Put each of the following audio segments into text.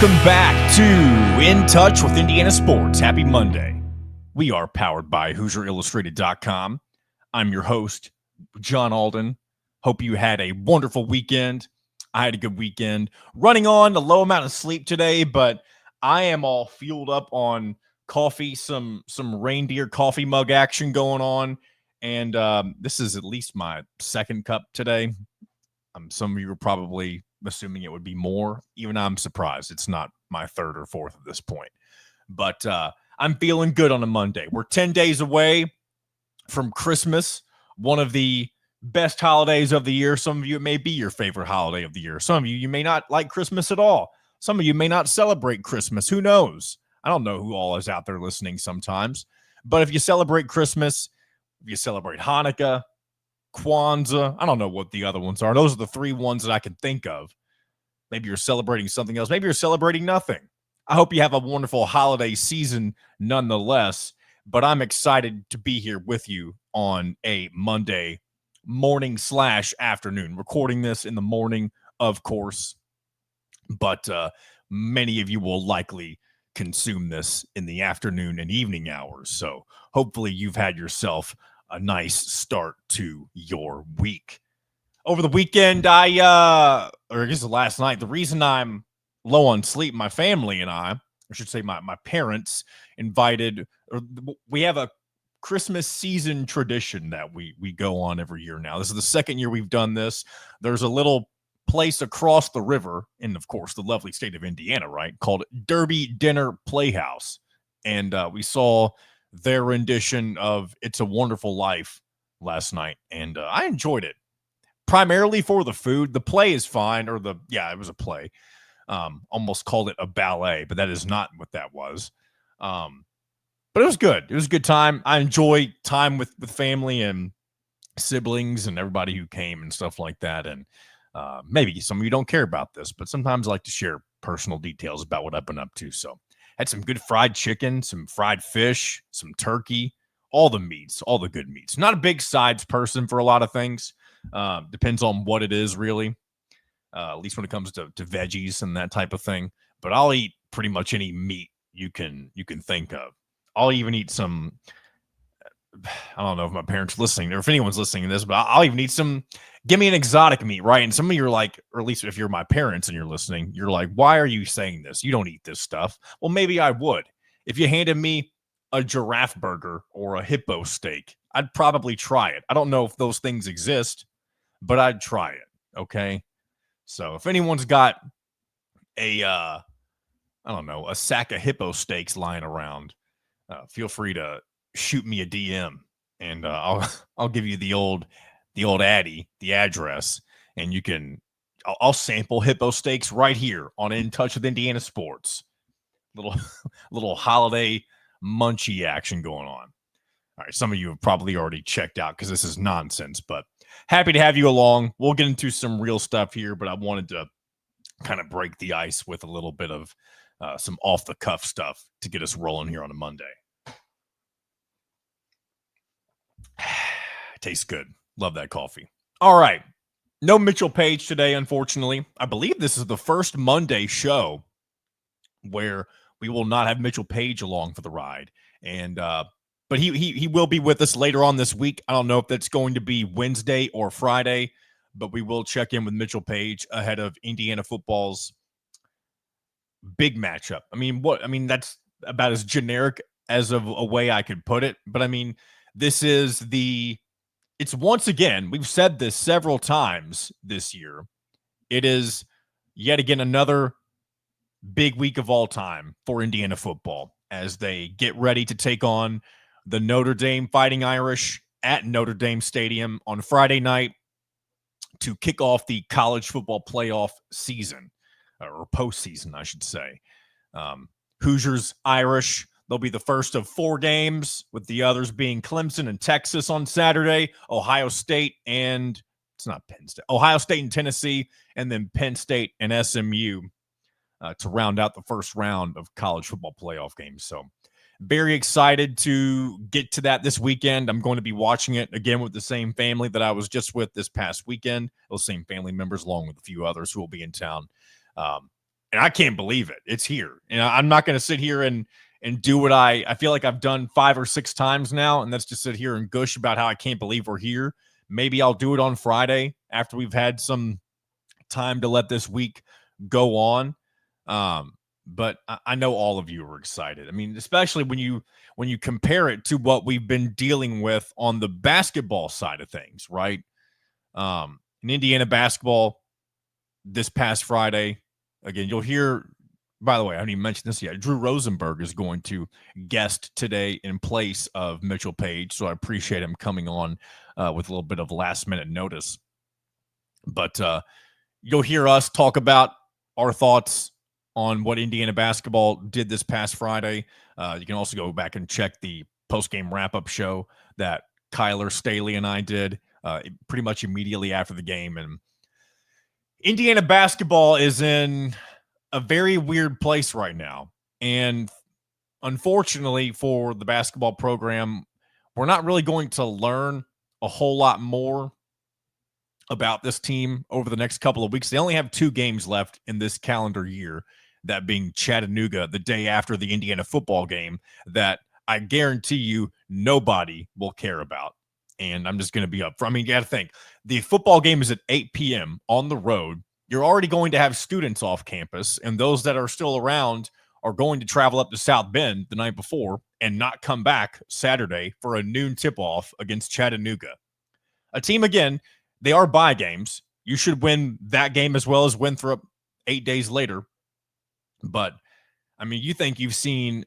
Welcome back to In Touch with Indiana Sports. Happy Monday. We are powered by HoosierIllustrated.com. I'm your host, John Alden. Hope you had a wonderful weekend. I had a good weekend. Running on a low amount of sleep today, but I am all fueled up on coffee, some reindeer coffee mug action going on. And this is at least my second cup today. Some of you are probably assuming it would be more. Even I'm surprised it's not my third or fourth at this point. But I'm feeling good on a Monday. We're 10 days away from Christmas, one of the best holidays of the year. Some of you, it may be your favorite holiday of the year. Some of you may not like Christmas at all. Some of you may not celebrate Christmas. Who knows? I don't know who all is out there listening sometimes. But if you celebrate Christmas, if you celebrate Hanukkah, Kwanzaa, I don't know what the other ones are. Those are the three ones that I can think of. Maybe you're celebrating something else. Maybe you're celebrating nothing. I hope you have a wonderful holiday season nonetheless, but I'm excited to be here with you on a Monday morning / afternoon. Recording this in the morning, of course, but many of you will likely consume this in the afternoon and evening hours. So hopefully you've had yourself a nice start to your week. Over the weekend, or I guess last night, the reason I'm low on sleep, my family and I should say my parents invited, or we have a Christmas season tradition that we go on every year now. This is the second year we've done this. There's a little place across the river in, of course, the lovely state of Indiana, right, called Derby Dinner Playhouse. And we saw their rendition of It's a Wonderful Life last night, and I enjoyed it. Primarily for the food. The play is fine, it was a play. Almost called it a ballet, but that is not what that was. But it was good. It was a good time. I enjoy time with family and siblings and everybody who came and stuff like that. And maybe some of you don't care about this, but sometimes I like to share personal details about what I've been up to. So had some good fried chicken, some fried fish, some turkey, all the meats, all the good meats. Not a big sides person for a lot of things. Depends on what it is, really. At least when it comes to veggies and that type of thing. But I'll eat pretty much any meat you can think of. I'll even eat some. I don't know if my parents are listening or if anyone's listening to this, but I'll even eat some. Give me an exotic meat, right? And some of you are like, or at least if you're my parents and you're listening, you're like, why are you saying this? You don't eat this stuff. Well, maybe I would. If you handed me a giraffe burger or a hippo steak, I'd probably try it. I don't know if those things exist, but I'd try it. Okay. So if anyone's got a sack of hippo steaks lying around, feel free to shoot me a DM, and I'll give you the old addy, the address, and I'll sample hippo steaks right here on In Touch with Indiana Sports. Little holiday munchie action going on. All right, some of you have probably already checked out because this is nonsense, but happy to have you along. We'll get into some real stuff here, but I wanted to kind of break the ice with a little bit of some off-the-cuff stuff to get us rolling here on a Monday. Tastes good. Love that coffee. All right. No Mitchell Page today, unfortunately. I believe this is the first Monday show where we will not have Mitchell Page along for the ride. And but he will be with us later on this week. I don't know if that's going to be Wednesday or Friday, but we will check in with Mitchell Page ahead of Indiana football's big matchup. I mean, that's about as generic as of a way I could put it. But I mean, it's once again, we've said this several times this year. It is yet again another big week of all time for Indiana football as they get ready to take on the Notre Dame Fighting Irish at Notre Dame Stadium on Friday night to kick off the college football playoff season, or postseason, I should say. Hoosiers Irish, they'll be the first of 4 games, with the others being Clemson and Texas on Saturday, Ohio State and Tennessee, and then Penn State and SMU to round out the first round of college football playoff games. So very excited to get to that this weekend. I'm going to be watching it again with the same family that I was just with this past weekend. Those same family members, along with a few others who will be in town. And I can't believe it. It's here. And I'm not going to sit here and do what I feel like I've done 5 or 6 times now, and that's to sit here and gush about how I can't believe we're here. Maybe I'll do it on Friday after we've had some time to let this week go on. But I know all of you are excited. I mean, especially when you compare it to what we've been dealing with on the basketball side of things, right? In Indiana basketball this past Friday, again, you'll hear, by the way, I haven't even mentioned this yet. Drew Rosenberg is going to guest today in place of Mitchell Page. So I appreciate him coming on with a little bit of last minute notice. But you'll hear us talk about our thoughts on what Indiana basketball did this past Friday. You can also go back and check the post-game wrap-up show that Kyler Staley and I did pretty much immediately after the game. And Indiana basketball is in a very weird place right now. And unfortunately for the basketball program, we're not really going to learn a whole lot more about this team over the next couple of weeks. They only have 2 games left in this calendar year, that being Chattanooga the day after the Indiana football game that I guarantee you nobody will care about. And I'm just going to be up for, I mean, you got to think the football game is at 8 p.m. on the road. You're already going to have students off campus, and those that are still around are going to travel up to South Bend the night before and not come back Saturday for a noon tip-off against Chattanooga. A team, again, they are bye games. You should win that game as well as Winthrop 8 days later. But, I mean, you think you've seen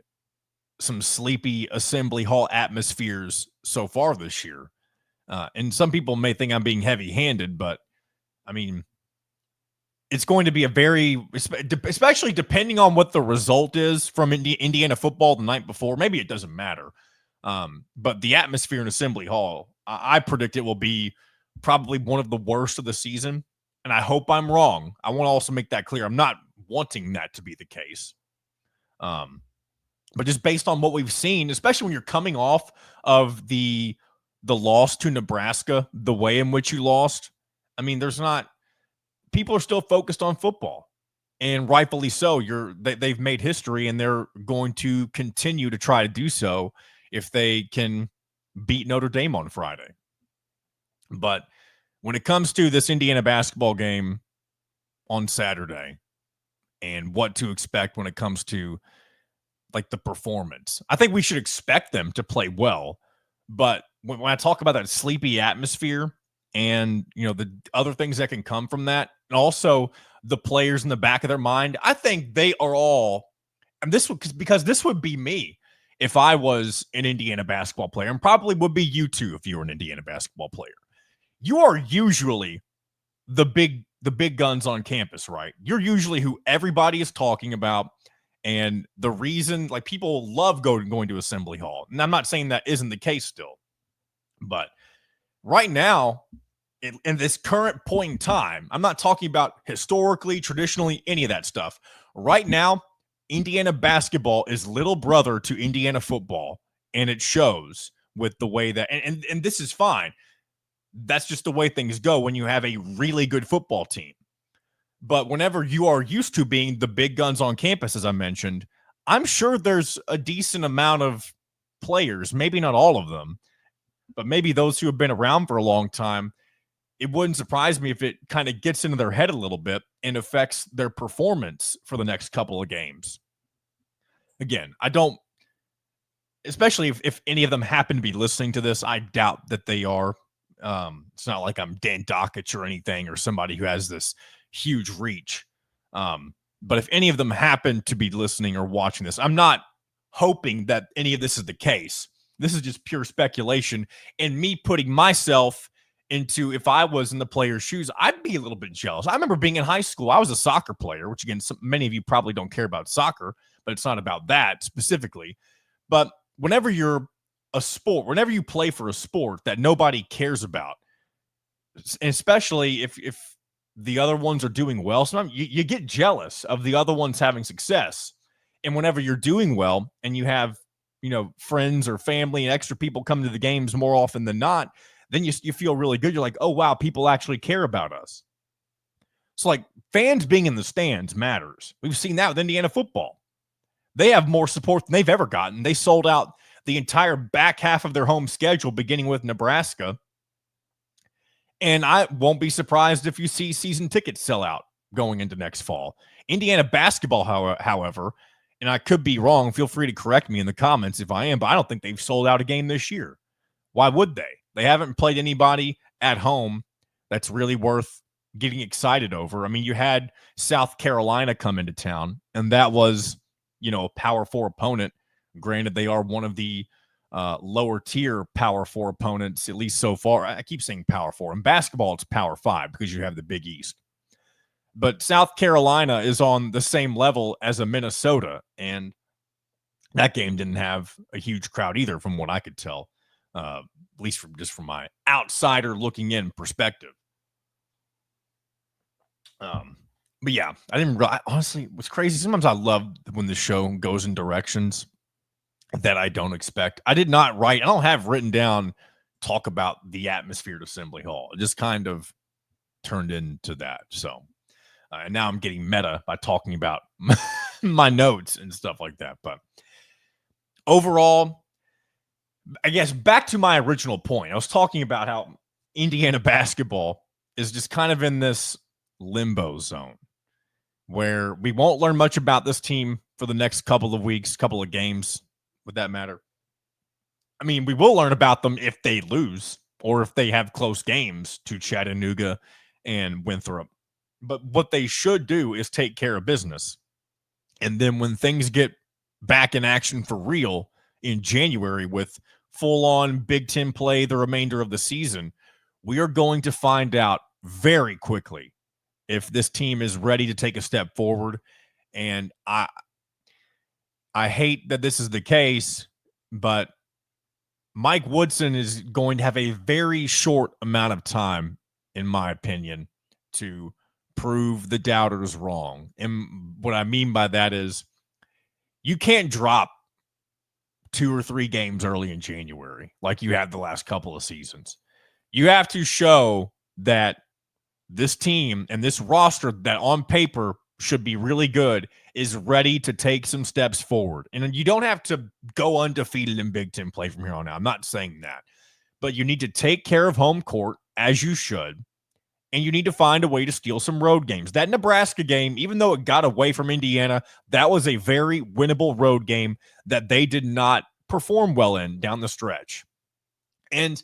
some sleepy Assembly Hall atmospheres so far this year. And some people may think I'm being heavy-handed, but, I mean, it's going to be a very, especially depending on what the result is from Indiana football the night before. Maybe it doesn't matter. But the atmosphere in Assembly Hall, I predict it will be probably one of the worst of the season. And I hope I'm wrong. I want to also make that clear. I'm not wanting that to be the case. But just based on what we've seen, especially when you're coming off of the loss to Nebraska, the way in which you lost, I mean, people are still focused on football, and rightfully so. They've made history, and they're going to continue to try to do so if they can beat Notre Dame on Friday. But when it comes to this Indiana basketball game on Saturday and what to expect when it comes to like the performance, I think we should expect them to play well. But when I talk about that sleepy atmosphere and, you know, the other things that can come from that, and also the players in the back of their mind, I think they are all, and because this would be me if I was an Indiana basketball player, and probably would be you too if you were an Indiana basketball player. You are usually the big guns on campus, right? You're usually who everybody is talking about. And the reason, like, people love going to Assembly Hall. And I'm not saying that isn't the case still. But right now, in this current point in time, I'm not talking about historically, traditionally, any of that stuff. Right now, Indiana basketball is little brother to Indiana football. And it shows with the way that, and this is fine. That's just the way things go when you have a really good football team. But whenever you are used to being the big guns on campus, as I mentioned, I'm sure there's a decent amount of players, maybe not all of them, but maybe those who have been around for a long time. It wouldn't surprise me if it kind of gets into their head a little bit and affects their performance for the next couple of games. Again, I don't, especially if any of them happen to be listening to this, I doubt that they are. It's not like I'm Dan Dockich or anything, or somebody who has this huge reach. But if any of them happen to be listening or watching this, I'm not hoping that any of this is the case. This is just pure speculation and me putting myself into, if I was in the player's shoes, I'd be a little bit jealous. I remember being in high school. I was a soccer player, which again, many of you probably don't care about soccer, but it's not about that specifically. But whenever you're a sport, whenever you play for a sport that nobody cares about, and especially if the other ones are doing well, sometimes you get jealous of the other ones having success. And whenever you're doing well and you have, you know, friends or family and extra people come to the games more often than not, then you feel really good. You're like, oh, wow, people actually care about us. So, like, fans being in the stands matters. We've seen that with Indiana football. They have more support than they've ever gotten. They sold out the entire back half of their home schedule, beginning with Nebraska. And I won't be surprised if you see season tickets sell out going into next fall. Indiana basketball, however, and I could be wrong, feel free to correct me in the comments if I am, but I don't think they've sold out a game this year. Why would they? They haven't played anybody at home that's really worth getting excited over. I mean, you had South Carolina come into town, and that was, a Power 4 opponent. Granted, they are one of the lower tier Power 4 opponents, at least so far. I keep saying Power 4. In basketball, it's Power 5 because you have the Big East. But South Carolina is on the same level as a Minnesota, and that game didn't have a huge crowd either, from what I could tell, at least from my outsider looking in perspective. But yeah, I didn't really, honestly, what's crazy, sometimes I love when the show goes in directions that I don't expect. I don't have written down talk about the atmosphere at Assembly Hall. It just kind of turned into that. So, and now I'm getting meta by talking about my notes and stuff like that. But overall, I guess back to my original point, I was talking about how Indiana basketball is just kind of in this limbo zone where we won't learn much about this team for the next couple of weeks, couple of games. Would that matter? I mean, we will learn about them if they lose or if they have close games to Chattanooga and Winthrop. But what they should do is take care of business. And then when things get back in action for real in January with full-on Big Ten play the remainder of the season, we are going to find out very quickly if this team is ready to take a step forward. And I hate that this is the case, but Mike Woodson is going to have a very short amount of time, in my opinion, to prove the doubters wrong. And what I mean by that is you can't drop 2 or 3 games early in January like you had the last couple of seasons. You have to show that this team and this roster that on paper should be really good is ready to take some steps forward. And you don't have to go undefeated in Big Ten play from here on out. I'm not saying that. But you need to take care of home court as you should. And you need to find a way to steal some road games. That Nebraska game, even though it got away from Indiana, that was a very winnable road game that they did not perform well in down the stretch. And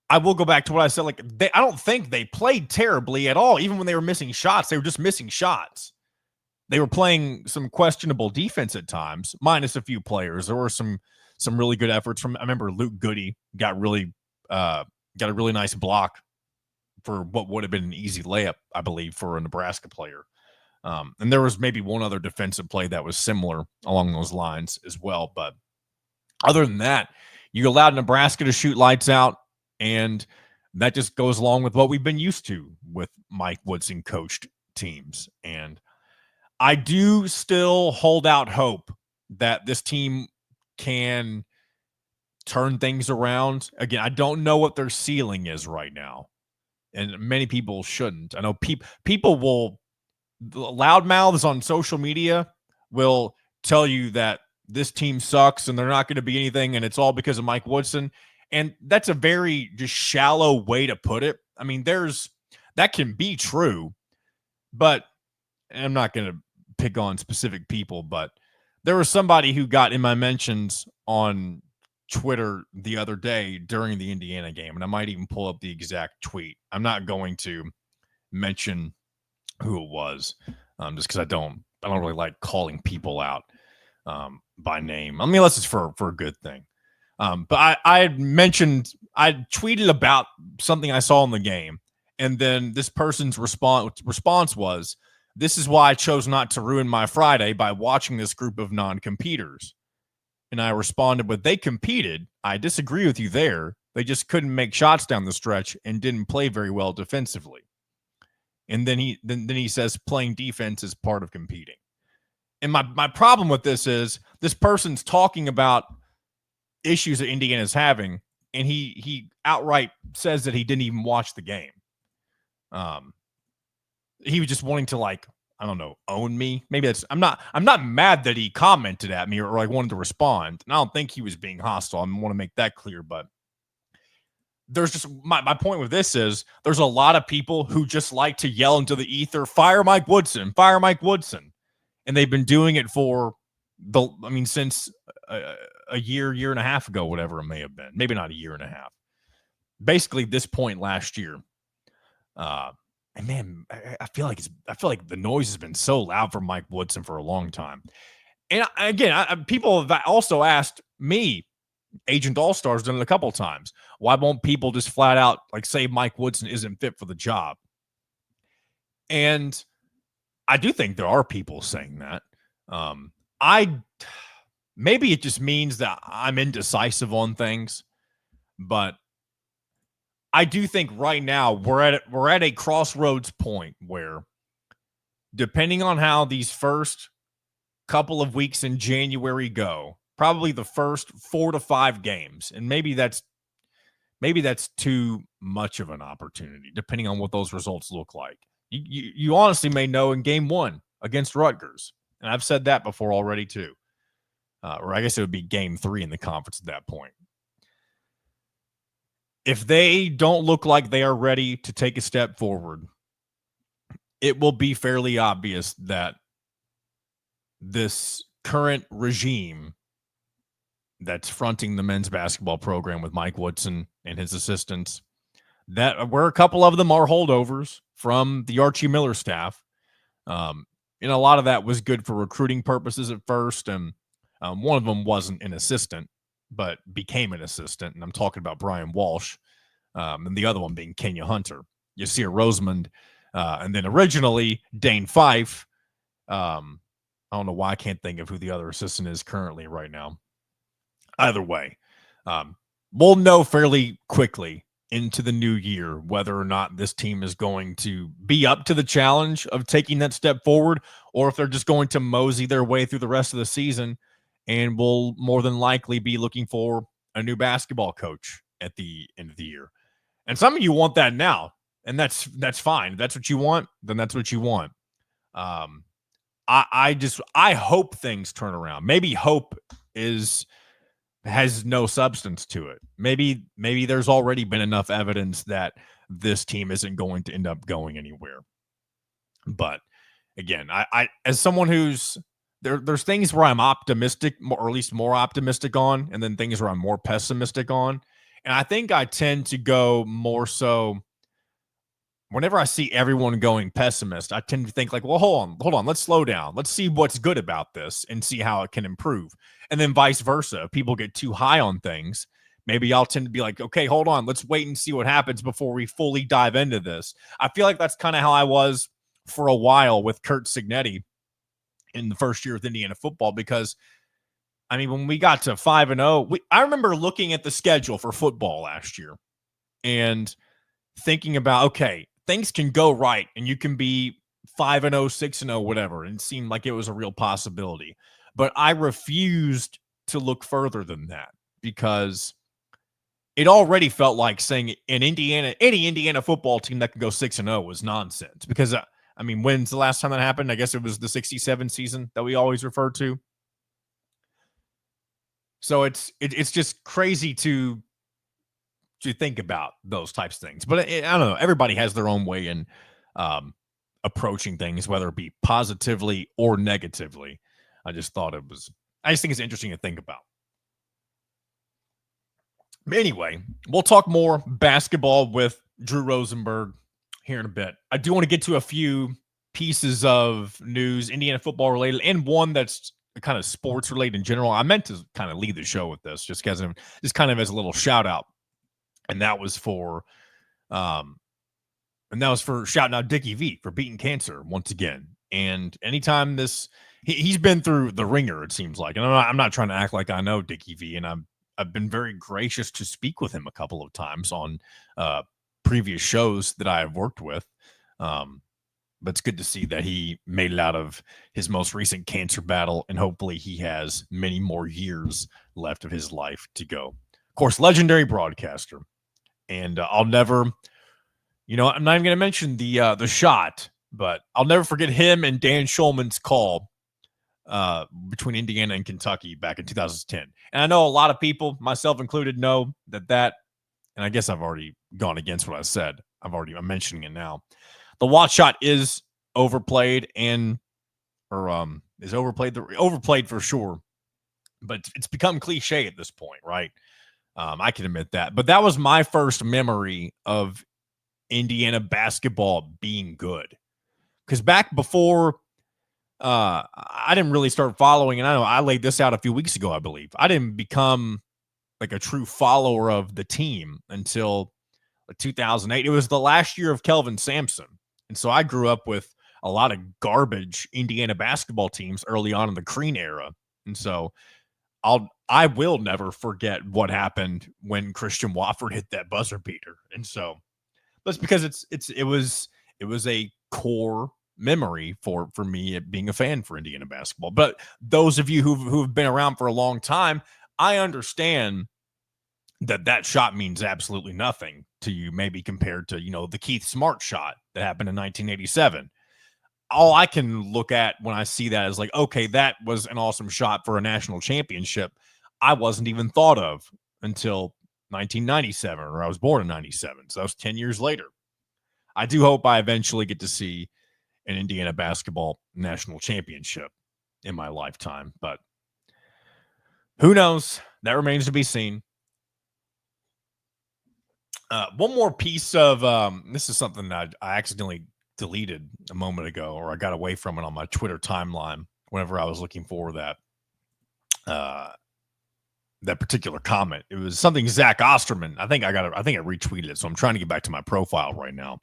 I will go back to what I said. Like, I don't think they played terribly at all. Even when they were missing shots, they were just missing shots. They were playing some questionable defense at times, minus a few players. There were some really good efforts from. I remember Luke Goody got a really nice block for what would have been an easy layup, I believe, for a Nebraska player. And there was maybe one other defensive play that was similar along those lines as well. But other than that, you allowed Nebraska to shoot lights out. And that just goes along with what we've been used to with Mike Woodson coached teams. And I do still hold out hope that this team can turn things around. Again, I don't know what their ceiling is right now. And many people shouldn't. I know people will, the loudmouths on social media will tell you that this team sucks and they're not going to be anything and it's all because of Mike Woodson. And that's a very just shallow way to put it. I mean, that can be true, but I'm not going to pick on specific people, but there was somebody who got in my mentions on Twitter the other day during the Indiana game, and I might even pull up the exact tweet. I'm not going to mention who it was, just because I don't really like calling people out by name. I mean, unless it's for a good thing. But I tweeted about something I saw in the game, and then this person's response was, "This is why I chose not to ruin my Friday by watching this group of non-competers." And I responded with, "They competed. I disagree with you there. They just couldn't make shots down the stretch and didn't play very well defensively." And then he says playing defense is part of competing. And my problem with this is this person's talking about issues that Indiana's having, and he outright says that he didn't even watch the game. he was just wanting to, like, I don't know, own me. Maybe I'm not mad that he commented at me or like wanted to respond. And I don't think he was being hostile. I want to make that clear, but there's just my point with this is there's a lot of people who just like to yell into the ether, fire Mike Woodson, fire Mike Woodson. And they've been doing it since a year and a half ago, whatever it may have been. Maybe not a year and a half. Basically, this point last year. And man, I feel like the noise has been so loud for Mike Woodson for a long time. And again, people have also asked me, Agent All-Star's done it a couple times. Why won't people just flat out like say Mike Woodson isn't fit for the job? And I do think there are people saying that. Maybe it just means that I'm indecisive on things, but I do think right now we're at a crossroads point where, depending on how these first couple of weeks in January go, probably the first 4 to 5 games, and maybe that's too much of an opportunity, depending on what those results look like. You honestly may know in game 1 against Rutgers, and I've said that before already too. Or I guess it would be game 3 in the conference at that point. If they don't look like they are ready to take a step forward, it will be fairly obvious that this current regime that's fronting the men's basketball program with Mike Woodson and his assistants, that where a couple of them are holdovers from the Archie Miller staff. And a lot of that was good for recruiting purposes at first. And one of them wasn't an assistant, but became an assistant. And I'm talking about Brian Walsh. And the other one being Kenya Hunter, Yasir Rosemond, and then originally Dane Fife. I don't know why I can't think of who the other assistant is currently right now. Either way, we'll know fairly quickly into the new year whether or not this team is going to be up to the challenge of taking that step forward, or if they're just going to mosey their way through the rest of the season, and will more than likely be looking for a new basketball coach at the end of the year. And some of you want that now, and that's fine. If that's what you want, then that's what you want. I hope things turn around. Maybe hope has no substance to it. Maybe there's already been enough evidence that this team isn't going to end up going anywhere. But again, I as someone who's there's things where I'm optimistic, or at least more optimistic on, and then things where I'm more pessimistic on. And I think I tend to go more so whenever I see everyone going pessimist, I tend to think like, well, hold on, let's slow down. Let's see what's good about this and see how it can improve. And then vice versa. If people get too high on things, maybe I'll tend to be like, okay, hold on, let's wait and see what happens before we fully dive into this. I feel like that's kind of how I was for a while with Curt Cignetti in the first year with Indiana football, because I mean, when we got to 5-0, I remember looking at the schedule for football last year and thinking about, okay, things can go right and you can be 5-0, 6-0, whatever. And it seemed like it was a real possibility. But I refused to look further than that, because it already felt like saying any Indiana football team that can go 6-0 was nonsense. Because, I mean, when's the last time that happened? I guess it was the 67 season that we always refer to. So it's just crazy to think about those types of things. But I don't know. Everybody has their own way in approaching things, whether it be positively or negatively. I just think it's interesting to think about. But anyway, we'll talk more basketball with Drew Rosenberg here in a bit. I do want to get to a few pieces of news, Indiana football related, and one that's kind of sports related in general. I meant to kind of lead the show with this just kind of as a little shout out. And that was for shouting out Dickie V for beating cancer once again. And anytime he's been through the ringer, it seems like. And I'm not trying to act like I know Dickie V, and I've been very gracious to speak with him a couple of times on previous shows that I have worked with. But it's good to see that he made it out of his most recent cancer battle, and hopefully he has many more years left of his life to go. Of course, legendary broadcaster. And I'll never, I'm not even going to mention the shot, But I'll never forget him and Dan Schulman's call between Indiana and Kentucky back in 2010. And I know a lot of people, myself included, know that, and I guess I've already gone against what I said. I'm mentioning it now. The watch shot is overplayed overplayed for sure, but it's become cliche at this point, right? I can admit that. But that was my first memory of Indiana basketball being good. Because back before I didn't really start following, and I know I laid this out a few weeks ago, I believe. I didn't become like a true follower of the team until 2008. It was the last year of Kelvin Sampson. And so I grew up with a lot of garbage Indiana basketball teams early on in the Crean era. And so I will never forget what happened when Christian Wofford hit that buzzer beater. And so that's because it was a core memory for me being a fan for Indiana basketball. But those of you who've been around for a long time, I understand that shot means absolutely nothing to you, maybe compared to, the Keith Smart shot that happened in 1987. All I can look at when I see that is like, okay, that was an awesome shot for a national championship. I wasn't even thought of until 1997, or I was born in 97. So that was 10 years later. I do hope I eventually get to see an Indiana basketball national championship in my lifetime, but who knows? That remains to be seen. One more piece of this is something that I accidentally deleted a moment ago, or I got away from it on my Twitter timeline whenever I was looking for that particular comment. It was something Zach Osterman. I think I retweeted it, so I'm trying to get back to my profile right now.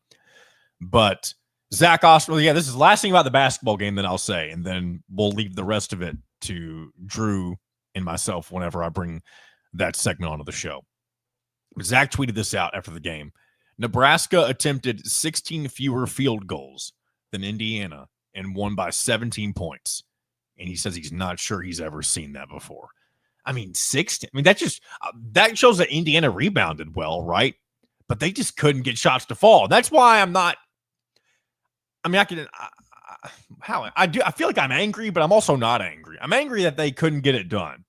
But Zach Osterman, this is the last thing about the basketball game that I'll say, and then we'll leave the rest of it to Drew and myself whenever I bring that segment onto the show. Zach tweeted this out after the game. Nebraska attempted 16 fewer field goals than Indiana and won by 17 points. And he says he's not sure he's ever seen that before. I mean, 16. I mean, that shows that Indiana rebounded well, right? But they just couldn't get shots to fall. That's why I'm not. I mean, I feel like I'm angry, but I'm also not angry. I'm angry that they couldn't get it done.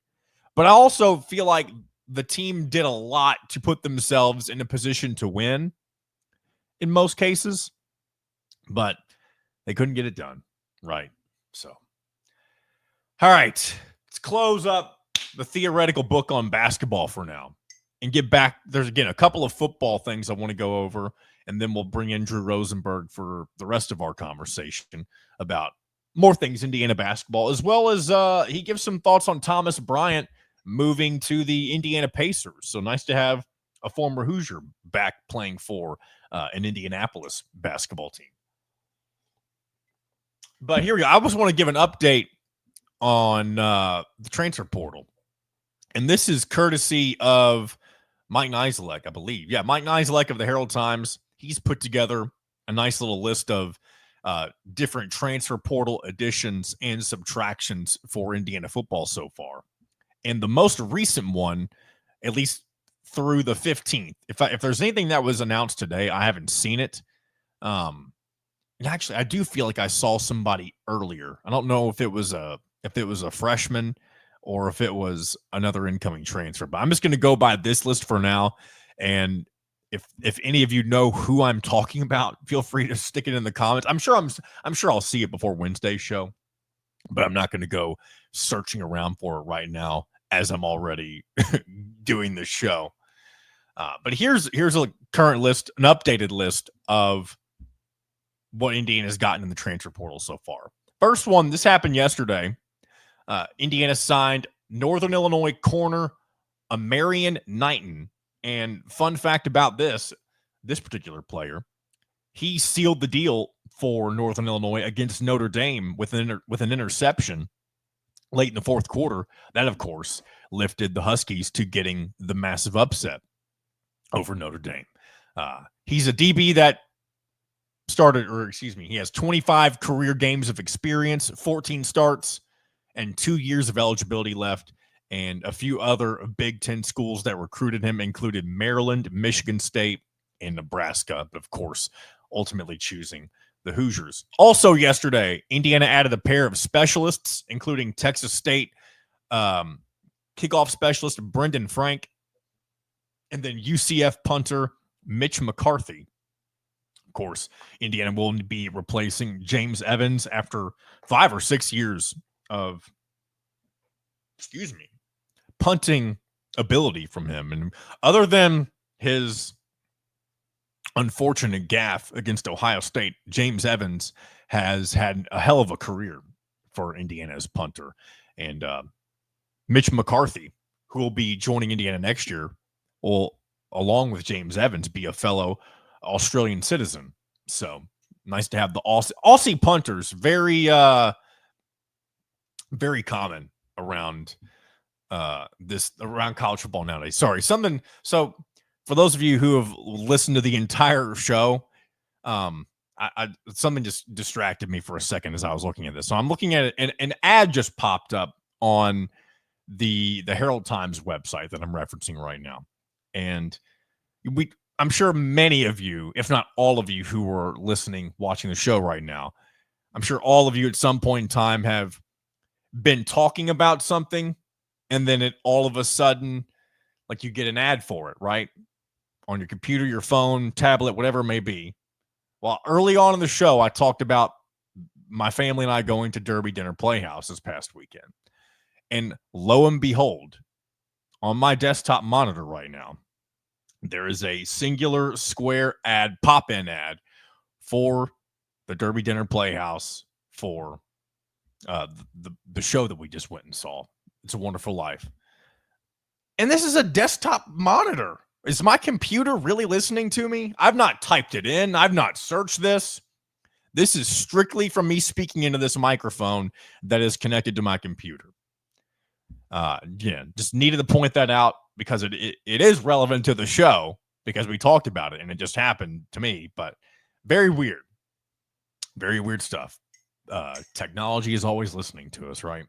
But I also feel like the team did a lot to put themselves in a position to win in most cases, but they couldn't get it done. Right. So, all right, let's close up the theoretical book on basketball for now and get back. There's, again, a couple of football things I want to go over, and then we'll bring in Drew Rosenberg for the rest of our conversation about more things Indiana basketball, as well as he gives some thoughts on Thomas Bryant moving to the Indiana Pacers. So nice to have a former Hoosier back playing for an Indianapolis basketball team. But here we go. I just want to give an update on the transfer portal. And this is courtesy of Mike Nizelek, I believe. Yeah, Mike Nizelek of the Herald Times. He's put together a nice little list of different transfer portal additions and subtractions for Indiana football so far. And the most recent one, at least through the 15th, if there's anything that was announced today, I haven't seen it. And actually, I do feel like I saw somebody earlier. I don't know if it was a freshman or if it was another incoming transfer, but I'm just going to go by this list for now. And if any of you know who I'm talking about, feel free to stick it in the comments. I'm sure I'll see it before Wednesday's show, but I'm not going to go searching around for it right now as I'm already doing the show. But here's a current list, an updated list of what Indiana's gotten in the transfer portal so far. First one, this happened yesterday. Indiana signed Northern Illinois corner Amarian Knighton. And fun fact about this particular player, he sealed the deal for Northern Illinois against Notre Dame with an interception late in the fourth quarter. That, of course, lifted the Huskies to getting the massive upset over Notre Dame. He's a DB that he has 25 career games of experience, 14 starts, and 2 years of eligibility left. And a few other Big Ten schools that recruited him included Maryland, Michigan State, and Nebraska, but of course, ultimately choosing the Hoosiers. Also yesterday, Indiana added a pair of specialists, including Texas State kickoff specialist Brendan Frank, and then UCF punter Mitch McCarthy. Of course, Indiana will be replacing James Evans after 5 or 6 years of, punting ability from him. And other than his unfortunate gaffe against Ohio State, James Evans has had a hell of a career for Indiana as punter. And Mitch McCarthy, who will be joining Indiana next year, will, along with James Evans, be a fellow Australian citizen. So nice to have the Aussie punters. Very, very common around around college football nowadays. Sorry, something. So for those of you who have listened to the entire show, something just distracted me for a second as I was looking at this. So I'm looking at it, and an ad just popped up on the Herald Times website that I'm referencing right now. And I'm sure many of you, if not all of you who are listening, watching the show right now, I'm sure all of you at some point in time have been talking about something, and then it all of a sudden, like, you get an ad for it, right? On your computer, your phone, tablet, whatever it may be. Well, early on in the show, I talked about my family and I going to Derby Dinner Playhouse this past weekend. And lo and behold, on my desktop monitor right now, there is a singular square ad, pop-in ad for the Derby Dinner Playhouse for the show that we just went and saw. It's a Wonderful Life. And this is a desktop monitor. Is my computer really listening to me? I've not typed it in. I've not searched this. This is strictly from me speaking into this microphone that is connected to my computer. Just needed to point that out because it is relevant to the show because we talked about it and it just happened to me. But very weird. Very weird stuff. Technology is always listening to us, right?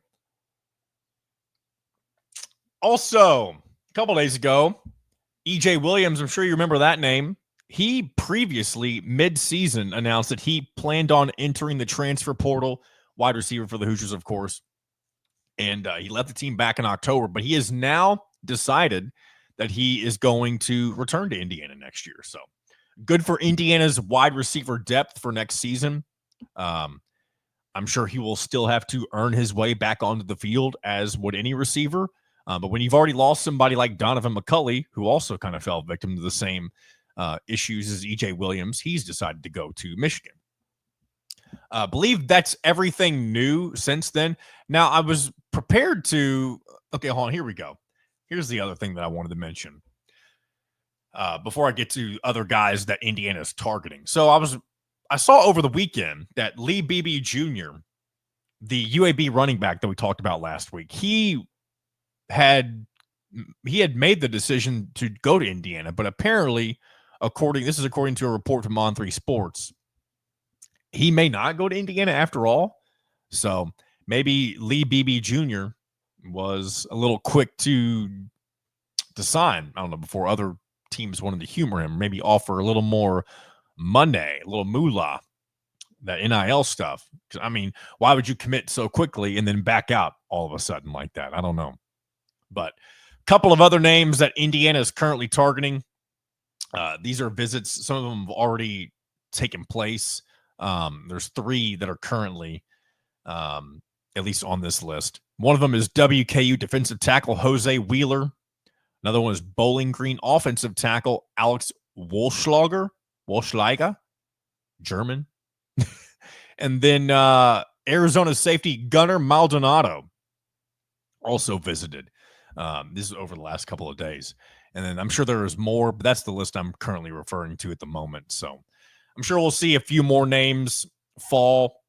Also, a couple days ago, EJ Williams, I'm sure you remember that name. He previously, mid-season, announced that he planned on entering the transfer portal, wide receiver for the Hoosiers, of course. And he left the team back in October, but he has now decided that he is going to return to Indiana next year. So good for Indiana's wide receiver depth for next season. I'm sure he will still have to earn his way back onto the field, as would any receiver. But when you've already lost somebody like Donovan McCulley, who also kind of fell victim to the same issues as EJ Williams, he's decided to go to Michigan. I believe that's everything new since then. Now, I was prepared to... Okay, hold on. Here we go. Here's the other thing that I wanted to mention before I get to other guys that Indiana is targeting. So I saw over the weekend that Lee Beebe Jr., the UAB running back that we talked about last week, he had made the decision to go to Indiana, but apparently, according to a report from On3 Sports, he may not go to Indiana after all. So maybe Lee Beebe Jr. was a little quick to sign, I don't know, before other teams wanted to humor him, maybe offer a little more money, a little moolah, that NIL stuff. I mean, why would you commit so quickly and then back out all of a sudden like that? I don't know. But a couple of other names that Indiana is currently targeting. These are visits. Some of them have already taken place. There's 3 that are currently at least on this list. One of them is WKU defensive tackle Jose Wheeler. Another one is Bowling Green offensive tackle Alex Wolschlager, German. And then Arizona safety Gunnar Maldonado also visited. This is over the last couple of days. And then I'm sure there is more, but that's the list I'm currently referring to at the moment. So I'm sure we'll see a few more names fall.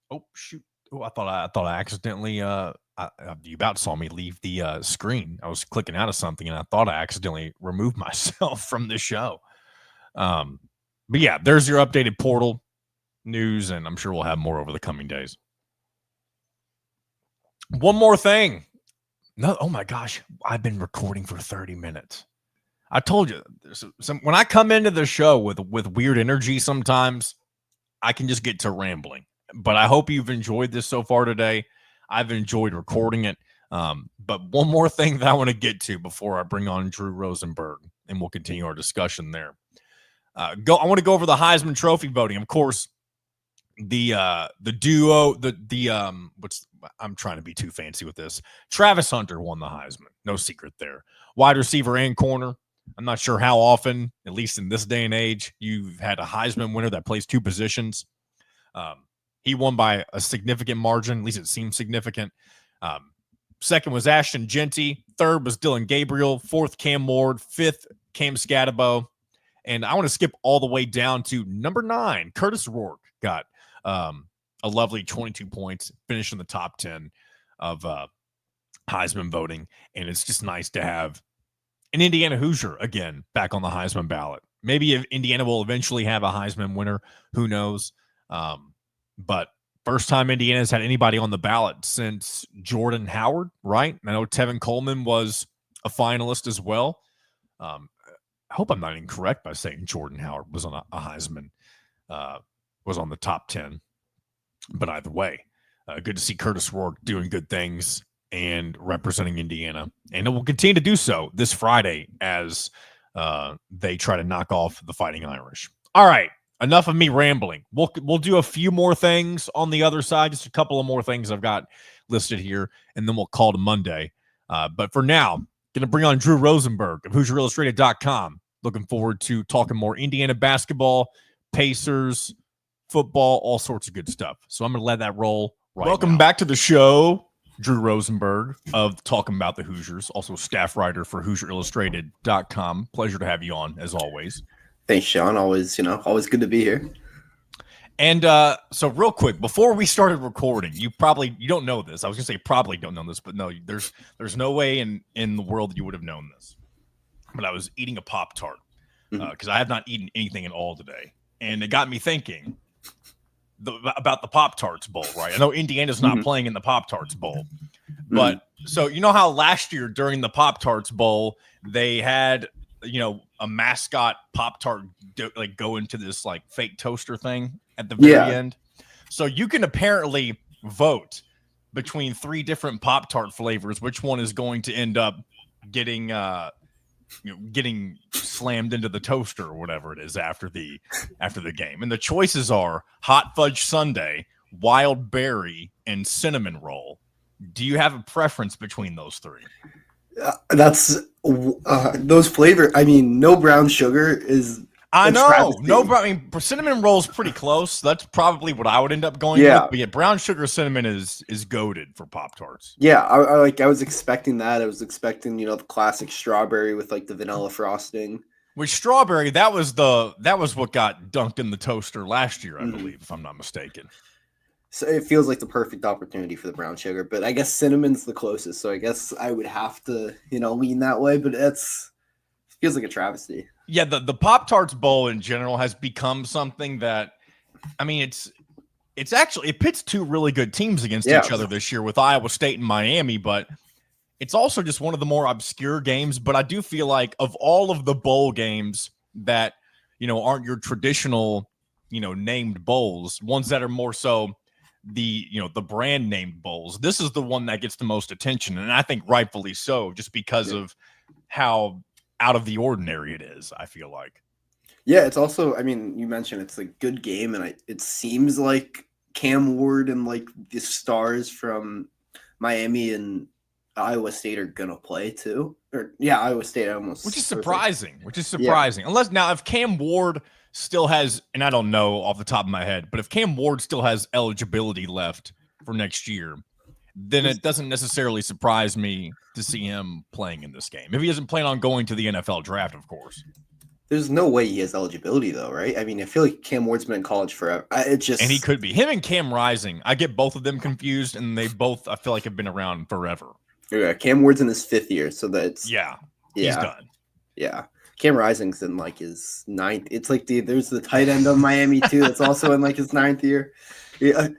Oh, shoot. Oh, I thought I accidentally, you about saw me leave the screen. I was clicking out of something and I thought I accidentally removed myself from the show. But yeah, there's your updated portal news, and I'm sure we'll have more over the coming days. One more thing. No, oh my gosh, I've been recording for 30 minutes. I told you, when I come into the show with weird energy sometimes, I can just get to rambling. But I hope you've enjoyed this so far today. I've enjoyed recording it. But one more thing that I want to get to before I bring on Drew Rosenberg, and we'll continue our discussion there. I want to go over the Heisman Trophy voting. Of course, the duo, I'm trying to be too fancy with this. Travis Hunter won the Heisman. No secret there. Wide receiver and corner. I'm not sure how often, at least in this day and age, you've had a Heisman winner that plays two positions. He won by a significant margin. At least it seems significant. Second was Ashton Genty. Third was Dylan Gabriel. Fourth, Cam Ward. Fifth, Cam Scatabo. And I want to skip all the way down to number 9. Curtis Rourke got a lovely 22 points, finished in the top 10 of Heisman voting. And it's just nice to have an Indiana Hoosier again back on the Heisman ballot. Maybe if Indiana will eventually have a Heisman winner, who knows? But first time Indiana's had anybody on the ballot since Jordan Howard, right? I know Tevin Coleman was a finalist as well. I hope I'm not incorrect by saying Jordan Howard was on a Heisman, was on the top 10. But either way, good to see Curtis Rourke doing good things and representing Indiana. And it will continue to do so this Friday as they try to knock off the Fighting Irish. All right, enough of me rambling. We'll do a few more things on the other side, just a couple of more things I've got listed here, and then we'll call it Monday. But for now, going to bring on Drew Rosenberg of HoosierIllustrated.com. Looking forward to talking more Indiana basketball, Pacers, football, all sorts of good stuff. So I'm going to let that roll right Welcome now. Back to the show, Drew Rosenberg of Talking About the Hoosiers, also staff writer for HoosierIllustrated.com. Pleasure to have you on, as always. Thanks, Sean. Always good to be here. And so real quick, before we started recording, you don't know this. I was going to say probably don't know this, but no, there's no way in the world that you would have known this. But I was eating a Pop-Tart because I have not eaten anything at all today. And it got me thinking about the Pop-Tarts Bowl, right? I know Indiana's not playing in the Pop-Tarts Bowl. But so you know how last year during the Pop-Tarts Bowl, they had, a mascot Pop-Tart go into this fake toaster thing at the very end. So you can apparently vote between 3 different Pop-Tart flavors, which one is going to end up getting slammed into the toaster or whatever it is after the game. And the choices are hot fudge sundae, wild berry, and cinnamon roll. Do you have a preference between those 3? That's those flavors. I mean, no brown sugar is. I know. Cinnamon roll is pretty close. That's probably what I would end up going with. But yeah, brown sugar cinnamon is goated for Pop-Tarts. Yeah, I was expecting that. I was expecting, the classic strawberry with the vanilla frosting. With strawberry, that was what got dunked in the toaster last year, I believe, if I'm not mistaken. So it feels like the perfect opportunity for the brown sugar, but I guess cinnamon's the closest. So I guess I would have to, lean that way, but feels like a travesty. Yeah, the Pop-Tarts Bowl in general has become something that, it's actually, it pits 2 really good teams against each other this year with Iowa State and Miami, but it's also just one of the more obscure games. But I do feel like of all of the bowl games that, aren't your traditional, named bowls, ones that are more so the brand named bowls, this is the one that gets the most attention. And I think rightfully so, just because of how out of the ordinary it is, I feel like. Yeah, it's also, you mentioned it's a good game, and it seems like Cam Ward and the stars from Miami and Iowa State are gonna play too. Iowa State almost. Which is surprising. Yeah. Unless now if Cam Ward still has, and I don't know off the top of my head, but if Cam Ward still has eligibility left for next year, then it doesn't necessarily surprise me to see him playing in this game. If he doesn't plan on going to the NFL draft, of course. There's no way he has eligibility, though, right? I feel like Cam Ward's been in college forever. And he could be. Him and Cam Rising, I get both of them confused, and they both, I feel like, have been around forever. Yeah, Cam Ward's in his 5th year, so that's... Yeah, he's done. Yeah. Cam Rising's in, his 9th. It's there's the tight end of Miami, too, that's also in, his 9th year. Yeah.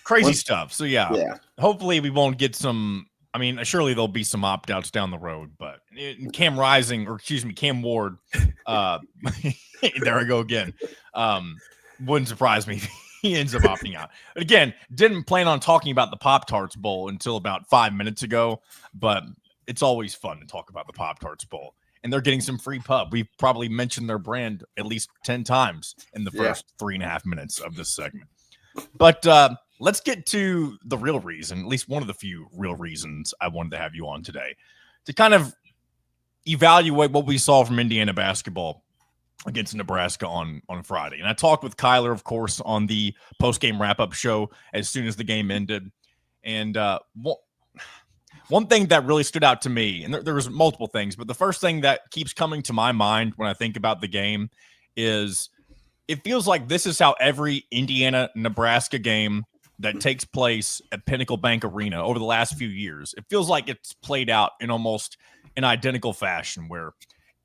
Crazy stuff. So, yeah. Hopefully we won't get some... surely there'll be some opt-outs down the road, but Cam Ward, There I go again. Wouldn't surprise me if he ends up opting out. Again, didn't plan on talking about the Pop-Tarts Bowl until about 5 minutes ago, but it's always fun to talk about the Pop-Tarts Bowl. And they're getting some free pub. We've probably mentioned their brand at least 10 times in the first 3.5 minutes of this segment. But let's get to the real reason, at least one of the few real reasons I wanted to have you on today, to kind of evaluate what we saw from Indiana basketball against Nebraska on Friday. And I talked with Kyler, of course, on the post-game wrap-up show as soon as the game ended. And one thing that really stood out to me, and there was multiple things, but the first thing that keeps coming to my mind when I think about the game is it feels like this is how every Indiana-Nebraska game that takes place at Pinnacle Bank Arena over the last few years, it feels like it's played out in almost an identical fashion where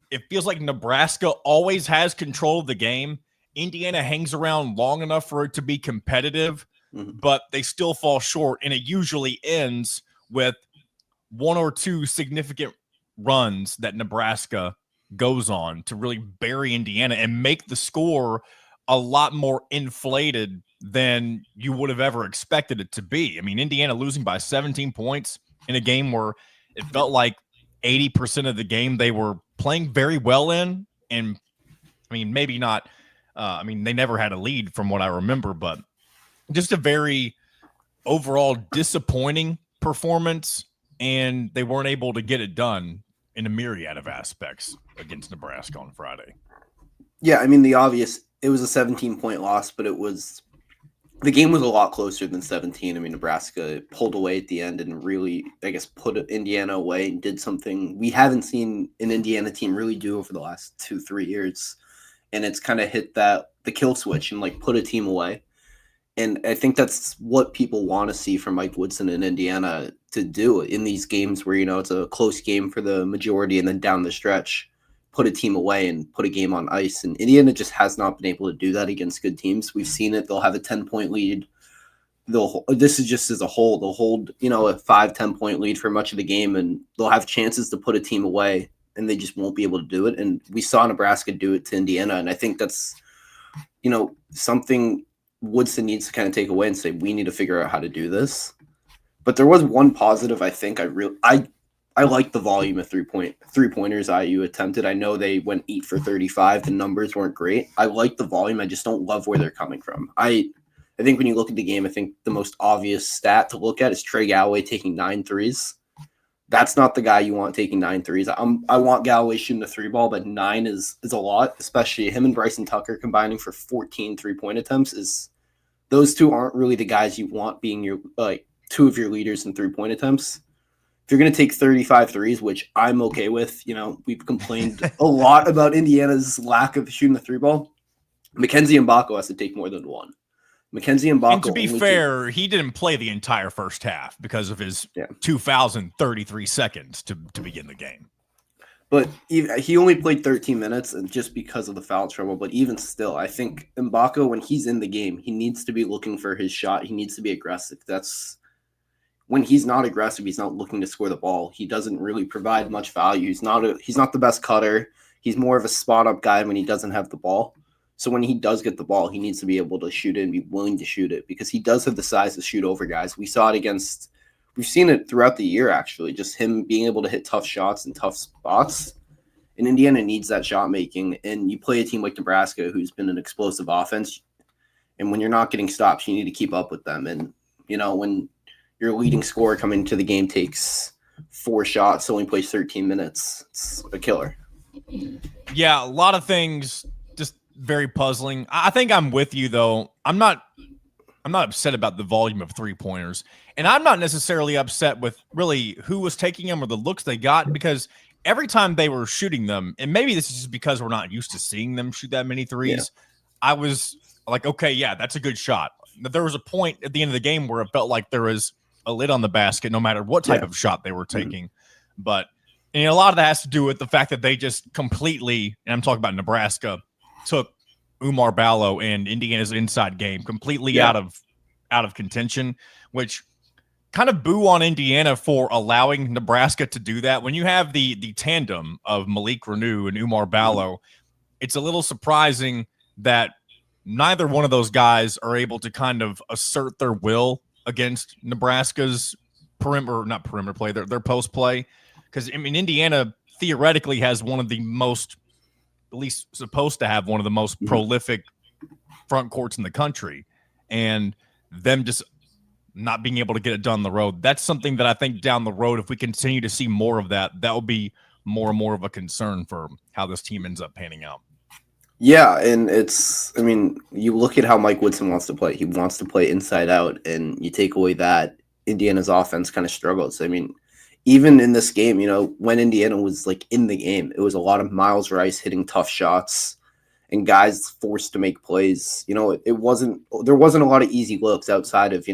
it feels like Nebraska always has control of the game. Indiana hangs around long enough for it to be competitive, but they still fall short, and it usually ends with one or two significant runs that Nebraska goes on to really bury Indiana and make the score a lot more inflated than you would have ever expected it to be. I mean, Indiana losing by 17 points in a game where it felt like 80% of the game they were playing very well in. And I mean, maybe not. They never had a lead from what I remember, but just a very overall disappointing performance. And they weren't able to get it done in a myriad of aspects against Nebraska on Friday. Yeah, I mean, it was a 17-point loss, but the game was a lot closer than 17. I mean, Nebraska pulled away at the end and really, I guess, put Indiana away and did something we haven't seen an Indiana team really do over the last 2-3 years. And it's kind of hit the kill switch and like put a team away. And I think that's what people want to see from Mike Woodson in Indiana to do in these games where, it's a close game for the majority and then down the stretch, put a team away and put a game on ice. And Indiana just has not been able to do that against good teams. We've seen it. They'll have a 10-point lead. This is just as a whole. They'll hold, a 5-10-point lead for much of the game, and they'll have chances to put a team away, and they just won't be able to do it. And we saw Nebraska do it to Indiana, and I think that's, something Woodson needs to kind of take away and say, we need to figure out how to do this. But there was one positive. I think I like the volume of three-pointers IU attempted. I know they went 8 for 35. The numbers weren't great. I like the volume. I just don't love where they're coming from. I think when you look at the game, I think the most obvious stat to look at is Trey Galloway taking 9 threes. That's not the guy you want taking 9 threes. I want Galloway shooting the 3 ball, but 9 is a lot, especially him and Bryson Tucker combining for 14 3-point attempts. Those two aren't really the guys you want being your two of your leaders in 3-point attempts. If you're going to take 35 threes, which I'm okay with, we've complained a lot about Indiana's lack of shooting the 3-ball. Mackenzie Mbako has to take more than one. Mackenzie Mbako. And to be fair, he didn't play the entire first half because of his 2,033 seconds to begin the game. But he only played 13 minutes and just because of the foul trouble. But even still, I think Mbako, when he's in the game, he needs to be looking for his shot. He needs to be aggressive. When he's not aggressive, he's not looking to score the ball. He doesn't really provide much value. He's not the best cutter. He's more of a spot-up guy when he doesn't have the ball. So when he does get the ball, he needs to be able to shoot it and be willing to shoot it because he does have the size to shoot over guys. We've seen it throughout the year, actually, just him being able to hit tough shots in tough spots. And Indiana needs that shot making. And you play a team like Nebraska, who's been an explosive offense. And when you're not getting stops, you need to keep up with them. And, when your leading scorer coming into the game takes 4 shots, only plays 13 minutes, it's a killer. Yeah, a lot of things just very puzzling. I think I'm with you, though. I'm not upset about the volume of 3-pointers. And I'm not necessarily upset with really who was taking them or the looks they got because every time they were shooting them, and maybe this is just because we're not used to seeing them shoot that many threes, I was like, okay, yeah, that's a good shot. But there was a point at the end of the game where it felt like there was a lid on the basket no matter what type of shot they were taking. Mm-hmm. But a lot of that has to do with the fact that they just completely, and I'm talking about Nebraska, took Umar Ballo and Indiana's inside game completely out of contention, which kind of boo on Indiana for allowing Nebraska to do that. When you have the tandem of Malik Reneau and Umar Ballo, it's a little surprising that neither one of those guys are able to kind of assert their will against Nebraska's not perimeter play, their post play. Because, I mean, Indiana theoretically has one of the most, at least supposed to have one of the most prolific front courts in the country. And them just not being able to get it done on the road, that's something that I think down the road, if we continue to see more of that, that will be more and more of a concern for how this team ends up panning out. Yeah, and I mean, you look at how Mike Woodson wants to play. He wants to play inside out, and you take away that, Indiana's offense kind of struggles. I mean, even in this game, when Indiana was like in the game, it was a lot of Miles Rice hitting tough shots and guys forced to make plays. There wasn't a lot of easy looks outside of,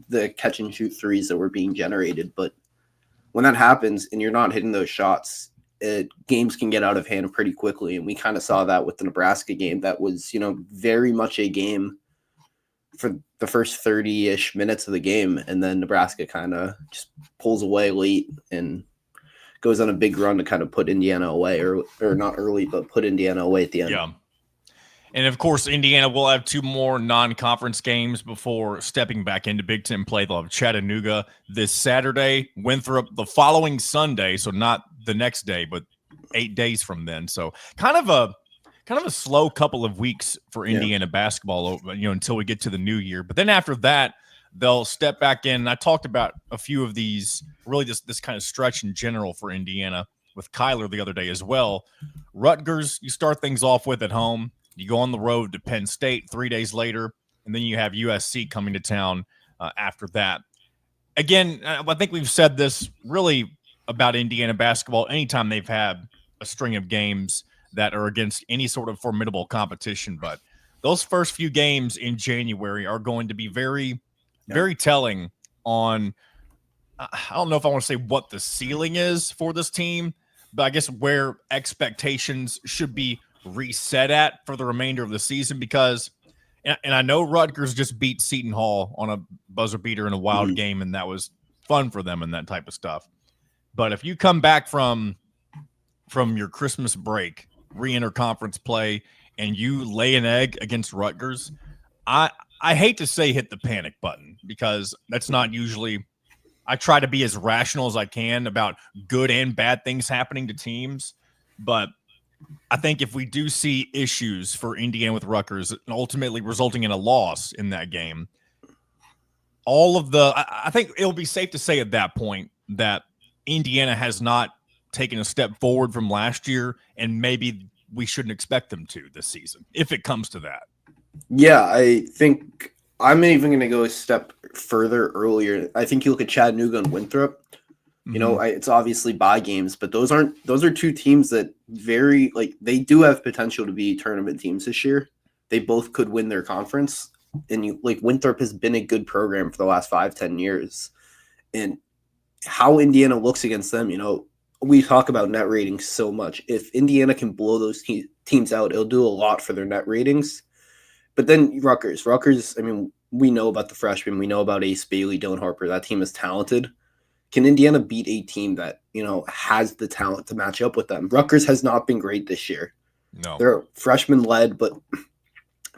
the catch and shoot threes that were being generated. But when that happens and you're not hitting those shots, games can get out of hand pretty quickly. And we kind of saw that with the Nebraska game. That was, very much a game for the first 30-ish minutes of the game. And then Nebraska kind of just pulls away late and goes on a big run to kind of put Indiana away, or not early, but put Indiana away at the end. Yeah. And, of course, Indiana will have 2 more non-conference games before stepping back into Big Ten play. They'll have Chattanooga this Saturday, Winthrop the following Sunday, so not the next day, but 8 days from then. So kind of a slow couple of weeks for Indiana basketball, until we get to the new year. But then after that, they'll step back in. I talked about a few of these, really this kind of stretch in general for Indiana with Kyler the other day as well. Rutgers, you start things off with at home. You go on the road to Penn State 3 days later, and then you have USC coming to town after that. Again, I think we've said this really about Indiana basketball anytime they've had a string of games that are against any sort of formidable competition. But those first few games in January are going to be very, very telling on, I don't know if I want to say what the ceiling is for this team, but I guess where expectations should be reset at for the remainder of the season, because and I know Rutgers just beat Seton Hall on a buzzer beater in a wild game, and that was fun for them and that type of stuff. But if you come back from your Christmas break, re-enter conference play, and you lay an egg against Rutgers, I hate to say hit the panic button, because that's not usually, I try to be as rational as I can about good and bad things happening to teams, but I think if we do see issues for Indiana with Rutgers and ultimately resulting in a loss in that game, I think it'll be safe to say at that point that Indiana has not taken a step forward from last year, and maybe we shouldn't expect them to this season, if it comes to that. Yeah, I think I'm even going to go a step further earlier. I think you look at Chattanooga and Winthrop. It's obviously bye games, but those are 2 teams that they do have potential to be tournament teams this year. They both could win their conference, and Winthrop has been a good program for the last 5-10 years. And how Indiana looks against them, we talk about net ratings so much. If Indiana can blow those teams out, it'll do a lot for their net ratings. But then Rutgers, I mean, we know about the freshmen. We know about Ace Bailey, Dylan Harper. That team is talented. Can Indiana beat a team that, has the talent to match up with them? Rutgers has not been great this year. No. They're freshman-led, but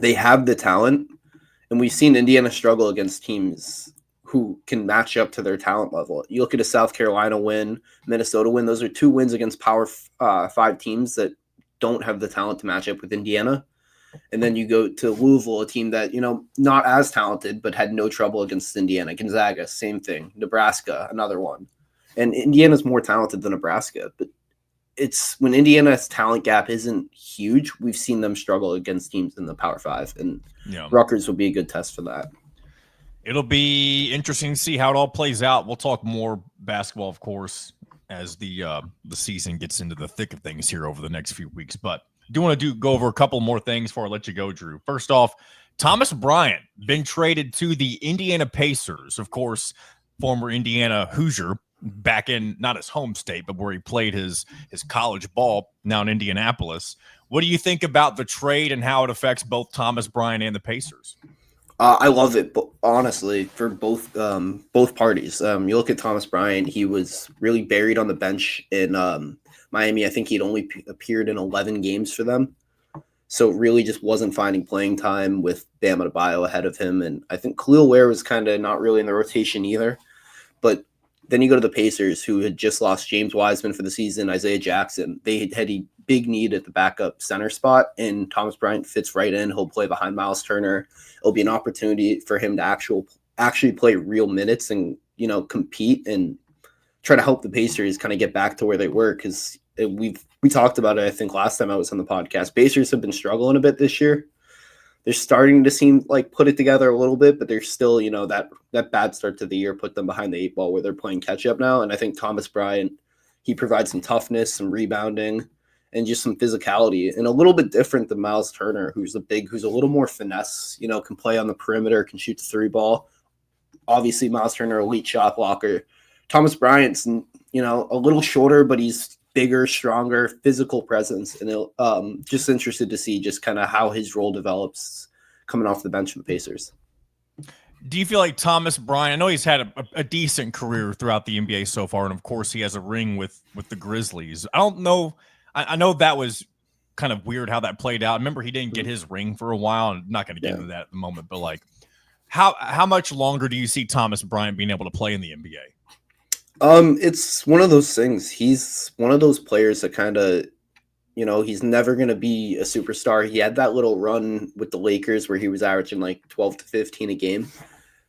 they have the talent. And we've seen Indiana struggle against teams who can match up to their talent level. You look at a South Carolina win, Minnesota win. Those are 2 wins against Power 5 teams that don't have the talent to match up with Indiana. And then you go to Louisville, a team that, not as talented, but had no trouble against Indiana. Gonzaga, same thing. Nebraska, another one. And Indiana's more talented than Nebraska. But it's when Indiana's talent gap isn't huge, we've seen them struggle against teams in the Power 5. And Rutgers will be a good test for that. It'll be interesting to see how it all plays out. We'll talk more basketball, of course, as the season gets into the thick of things here over the next few weeks. But do want to go over a couple more things before I let you go, Drew. First off, Thomas Bryant been traded to the Indiana Pacers. Of course, former Indiana Hoosier, back in not his home state, but where he played his college ball, now in Indianapolis. What do you think about the trade and how it affects both Thomas Bryant and the Pacers? I love it, but honestly, for both parties. You look at Thomas Bryant; he was really buried on the bench in Miami. I think he'd only appeared in 11 games for them. So really just wasn't finding playing time with Bam Adebayo ahead of him. And I think Khalil Ware was kind of not really in the rotation either. But then you go to the Pacers, who had just lost James Wiseman for the season, Isaiah Jackson. They had a big need at the backup center spot, and Thomas Bryant fits right in. He'll play behind Miles Turner. It'll be an opportunity for him to actually play real minutes and, compete and try to help the Pacers kind of get back to where they were, because we talked about it, I think, last time I was on the podcast. Pacers have been struggling a bit this year. They're starting to seem like put it together a little bit, but they're still, that bad start to the year put them behind the 8 ball where they're playing catch up now. And I think Thomas Bryant, he provides some toughness, some rebounding, and just some physicality, and a little bit different than Miles Turner, who's a little more finesse, can play on the perimeter, can shoot the 3 ball. Obviously, Miles Turner, elite shot blocker. Thomas Bryant's, a little shorter, but he's bigger, stronger, physical presence. And just interested to see just kind of how his role develops coming off the bench for the Pacers. Do you feel like Thomas Bryant, I know he's had a decent career throughout the NBA so far, and of course he has a ring with the Grizzlies. I don't know. I know that was kind of weird how that played out. I remember he didn't get his ring for a while. I'm not going to get into that at the moment, but like, how much longer do you see Thomas Bryant being able to play in the NBA? It's one of those things. He's one of those players that kind of, he's never going to be a superstar. He had that little run with the Lakers where he was averaging like 12 to 15 a game.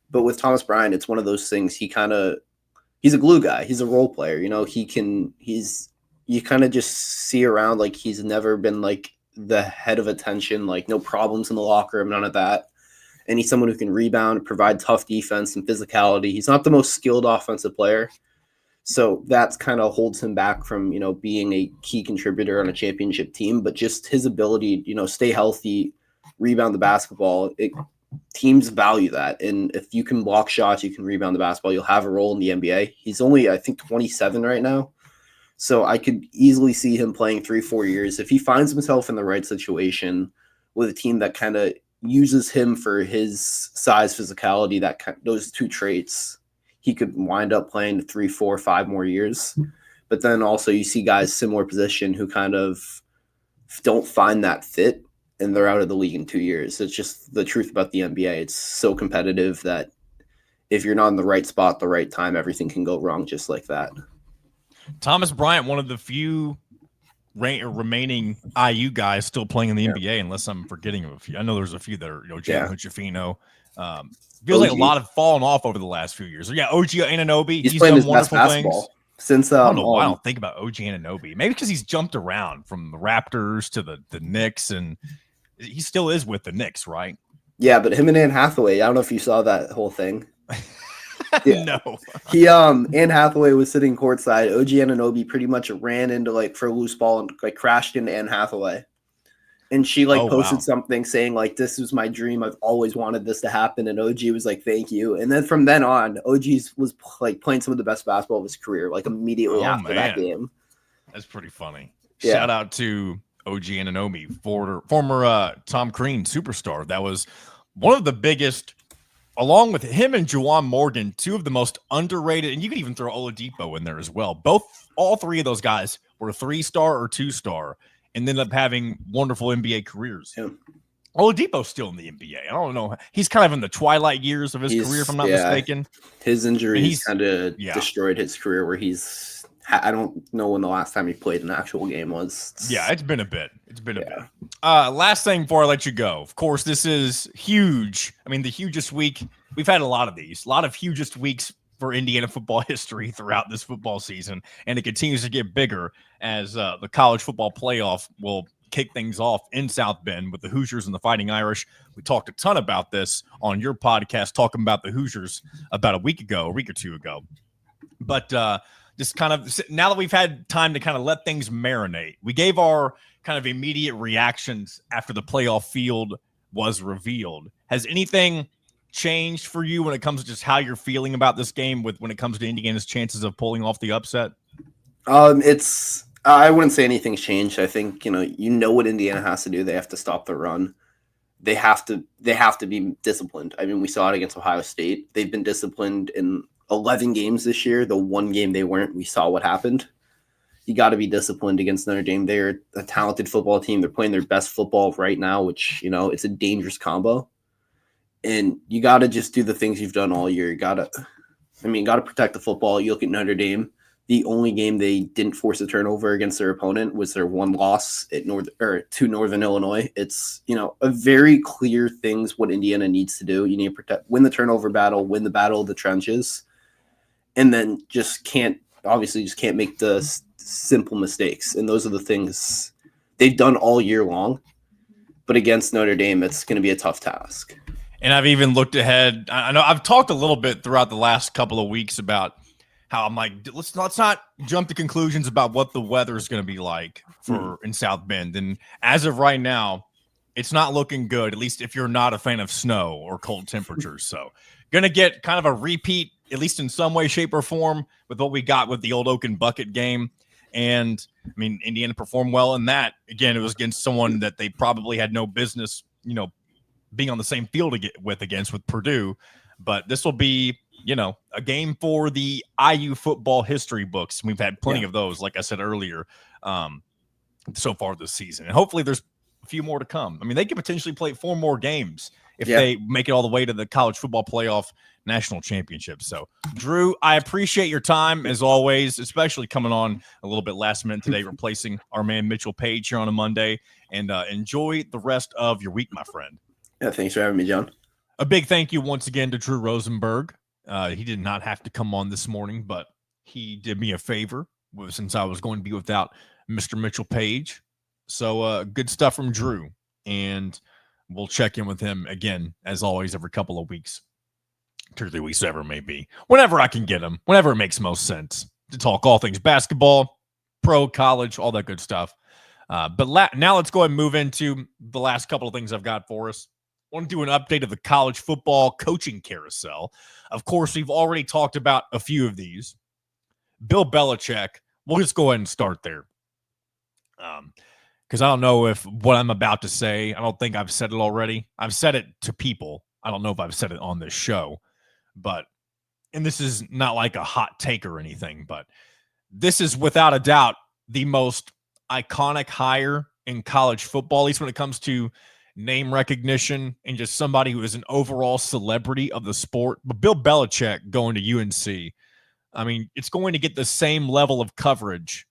But with Thomas Bryant, it's one of those things. He's a glue guy. He's a role player. You kind of just see around like he's never been like the head of attention, like no problems in the locker room, none of that. And he's someone who can rebound, provide tough defense and physicality. He's not the most skilled offensive player. So that's kind of holds him back from, being a key contributor on a championship team, but just his ability, stay healthy, rebound the basketball. Teams value that. And if you can block shots, you can rebound the basketball, you'll have a role in the NBA. He's only, I think, 27 right now. So I could easily see him playing 3-4 years. If he finds himself in the right situation with a team that kind of uses him for his size, physicality, those two traits, he could wind up playing 3, 4, 5 more years. But then also you see guys similar position who kind of don't find that fit and they're out of the league in 2 years. It's just the truth about the NBA. It's so competitive that if you're not in the right spot at the right time, everything can go wrong just like that. Thomas Bryant, one of the few remaining IU guys still playing in the NBA, unless I'm forgetting of a few. I know there's a few that are, Jalen Hood-Schifino. Feels like a lot have fallen off over the last few years. So yeah, OG Anunoby, he's playing his best basketball things. Since I don't know why I don't think about OG Anunoby. Maybe because he's jumped around from the Raptors to the Knicks, and he still is with the Knicks, right? Yeah, but him and Anne Hathaway, I don't know if you saw that whole thing. Yeah. No. Anne Hathaway was sitting courtside. OG Anunoby pretty much ran into for a loose ball and crashed into Anne Hathaway. And she posted something saying this was my dream. I've always wanted this to happen. And OG was like, thank you. And then from then on, OG was playing some of the best basketball of his career, immediately after that game. That's pretty funny. Yeah. Shout out to OG Anunoby, former Tom Crean superstar. That was one of the biggest, along with him and Juwan Morgan, two of the most underrated, and you could even throw Oladipo in there as well. All three of those guys were 3-star or 2-star and ended up having wonderful NBA careers. Yeah. Oladipo's still in the NBA. I don't know. He's kind of in the twilight years of his career, if I'm not mistaken. His injuries kind of destroyed his career where I don't know when the last time he played an actual game was. Yeah, it's been a bit. A bit. Last thing before I let you go. Of course, this is huge. I mean, the hugest week. We've had a lot of these. A lot of hugest weeks for Indiana football history throughout this football season. And it continues to get bigger as the college football playoff will kick things off in South Bend with the Hoosiers and the Fighting Irish. We talked a ton about this on your podcast, talking about the Hoosiers about a week or two ago. But just kind of now that we've had time to kind of let things marinate, we gave our kind of immediate reactions after the playoff field was revealed. Has anything changed for you when it comes to just how you're feeling about this game when it comes to Indiana's chances of pulling off the upset? I wouldn't say anything's changed. I think, what Indiana has to do. They have to stop the run. They have to be disciplined. I mean, we saw it against Ohio State. They've been disciplined in 11 games this year. The one game they weren't, we saw what happened. you got to be disciplined against Notre Dame. They're a talented football team. They're playing their best football right now, which, it's a dangerous combo. And you got to just do the things you've done all year. You got to protect the football. You look at Notre Dame. The only game they didn't force a turnover against their opponent was their one loss at to Northern Illinois. It's, a very clear things what Indiana needs to do. You need to win the turnover battle, win the battle of the trenches, and then just can't make the simple mistakes. And those are the things they've done all year long. But against Notre Dame, it's going to be a tough task. And I've even looked ahead. I know I've talked a little bit throughout the last couple of weeks about how I'm like, let's not jump to conclusions about what the weather is going to be like in South Bend. And as of right now, it's not looking good, at least if you're not a fan of snow or cold temperatures. So going to get kind of a repeat, at least in some way, shape, or form, with what we got with the Old Oaken Bucket game. And, Indiana performed well in that. Again, it was against someone that they probably had no business, being on the same field with Purdue. But this will be, a game for the IU football history books. We've had plenty of those, like I said earlier, so far this season. And hopefully there's a few more to come. They could potentially play 4 more games if they make it all the way to the college football playoff national championship. So, Drew, I appreciate your time as always, especially coming on a little bit last minute today, replacing our man Mitchell Page here on a Monday. And enjoy the rest of your week, my friend. Yeah, thanks for having me, John. A big thank you once again to Drew Rosenberg. He did not have to come on this morning, but he did me a favor since I was going to be without Mr. Mitchell Page. So good stuff from Drew, and we'll check in with him again, as always, every couple of weeks, 2 or 3 weeks, whatever it may be, whenever I can get him, whenever it makes most sense to talk all things basketball, pro, college, all that good stuff. But now let's go ahead and move into the last couple of things I've got for us. I want to do an update of the college football coaching carousel. Of course, we've already talked about a few of these. Bill Belichick, we'll just go ahead and start there. Because I don't know if what I'm about to say, I don't think I've said it already. I've said it to people. I don't know if I've said it on this show. And this is not like a hot take or anything, but this is without a doubt the most iconic hire in college football, at least when it comes to name recognition and just somebody who is an overall celebrity of the sport. But Bill Belichick going to UNC, it's going to get the same level of coverage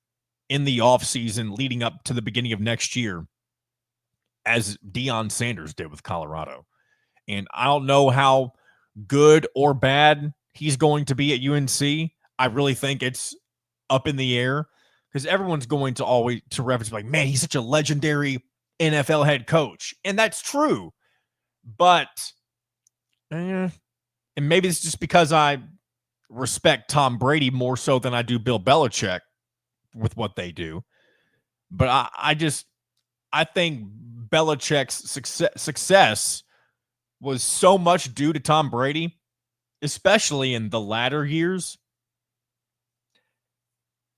in the offseason leading up to the beginning of next year as Deion Sanders did with Colorado. And I don't know how good or bad he's going to be at UNC. I really think it's up in the air because everyone's going to always to reference like, man, he's such a legendary NFL head coach. And that's true. But, and maybe it's just because I respect Tom Brady more so than I do Bill Belichick with what they do. But I think Belichick's success was so much due to Tom Brady, especially in the latter years.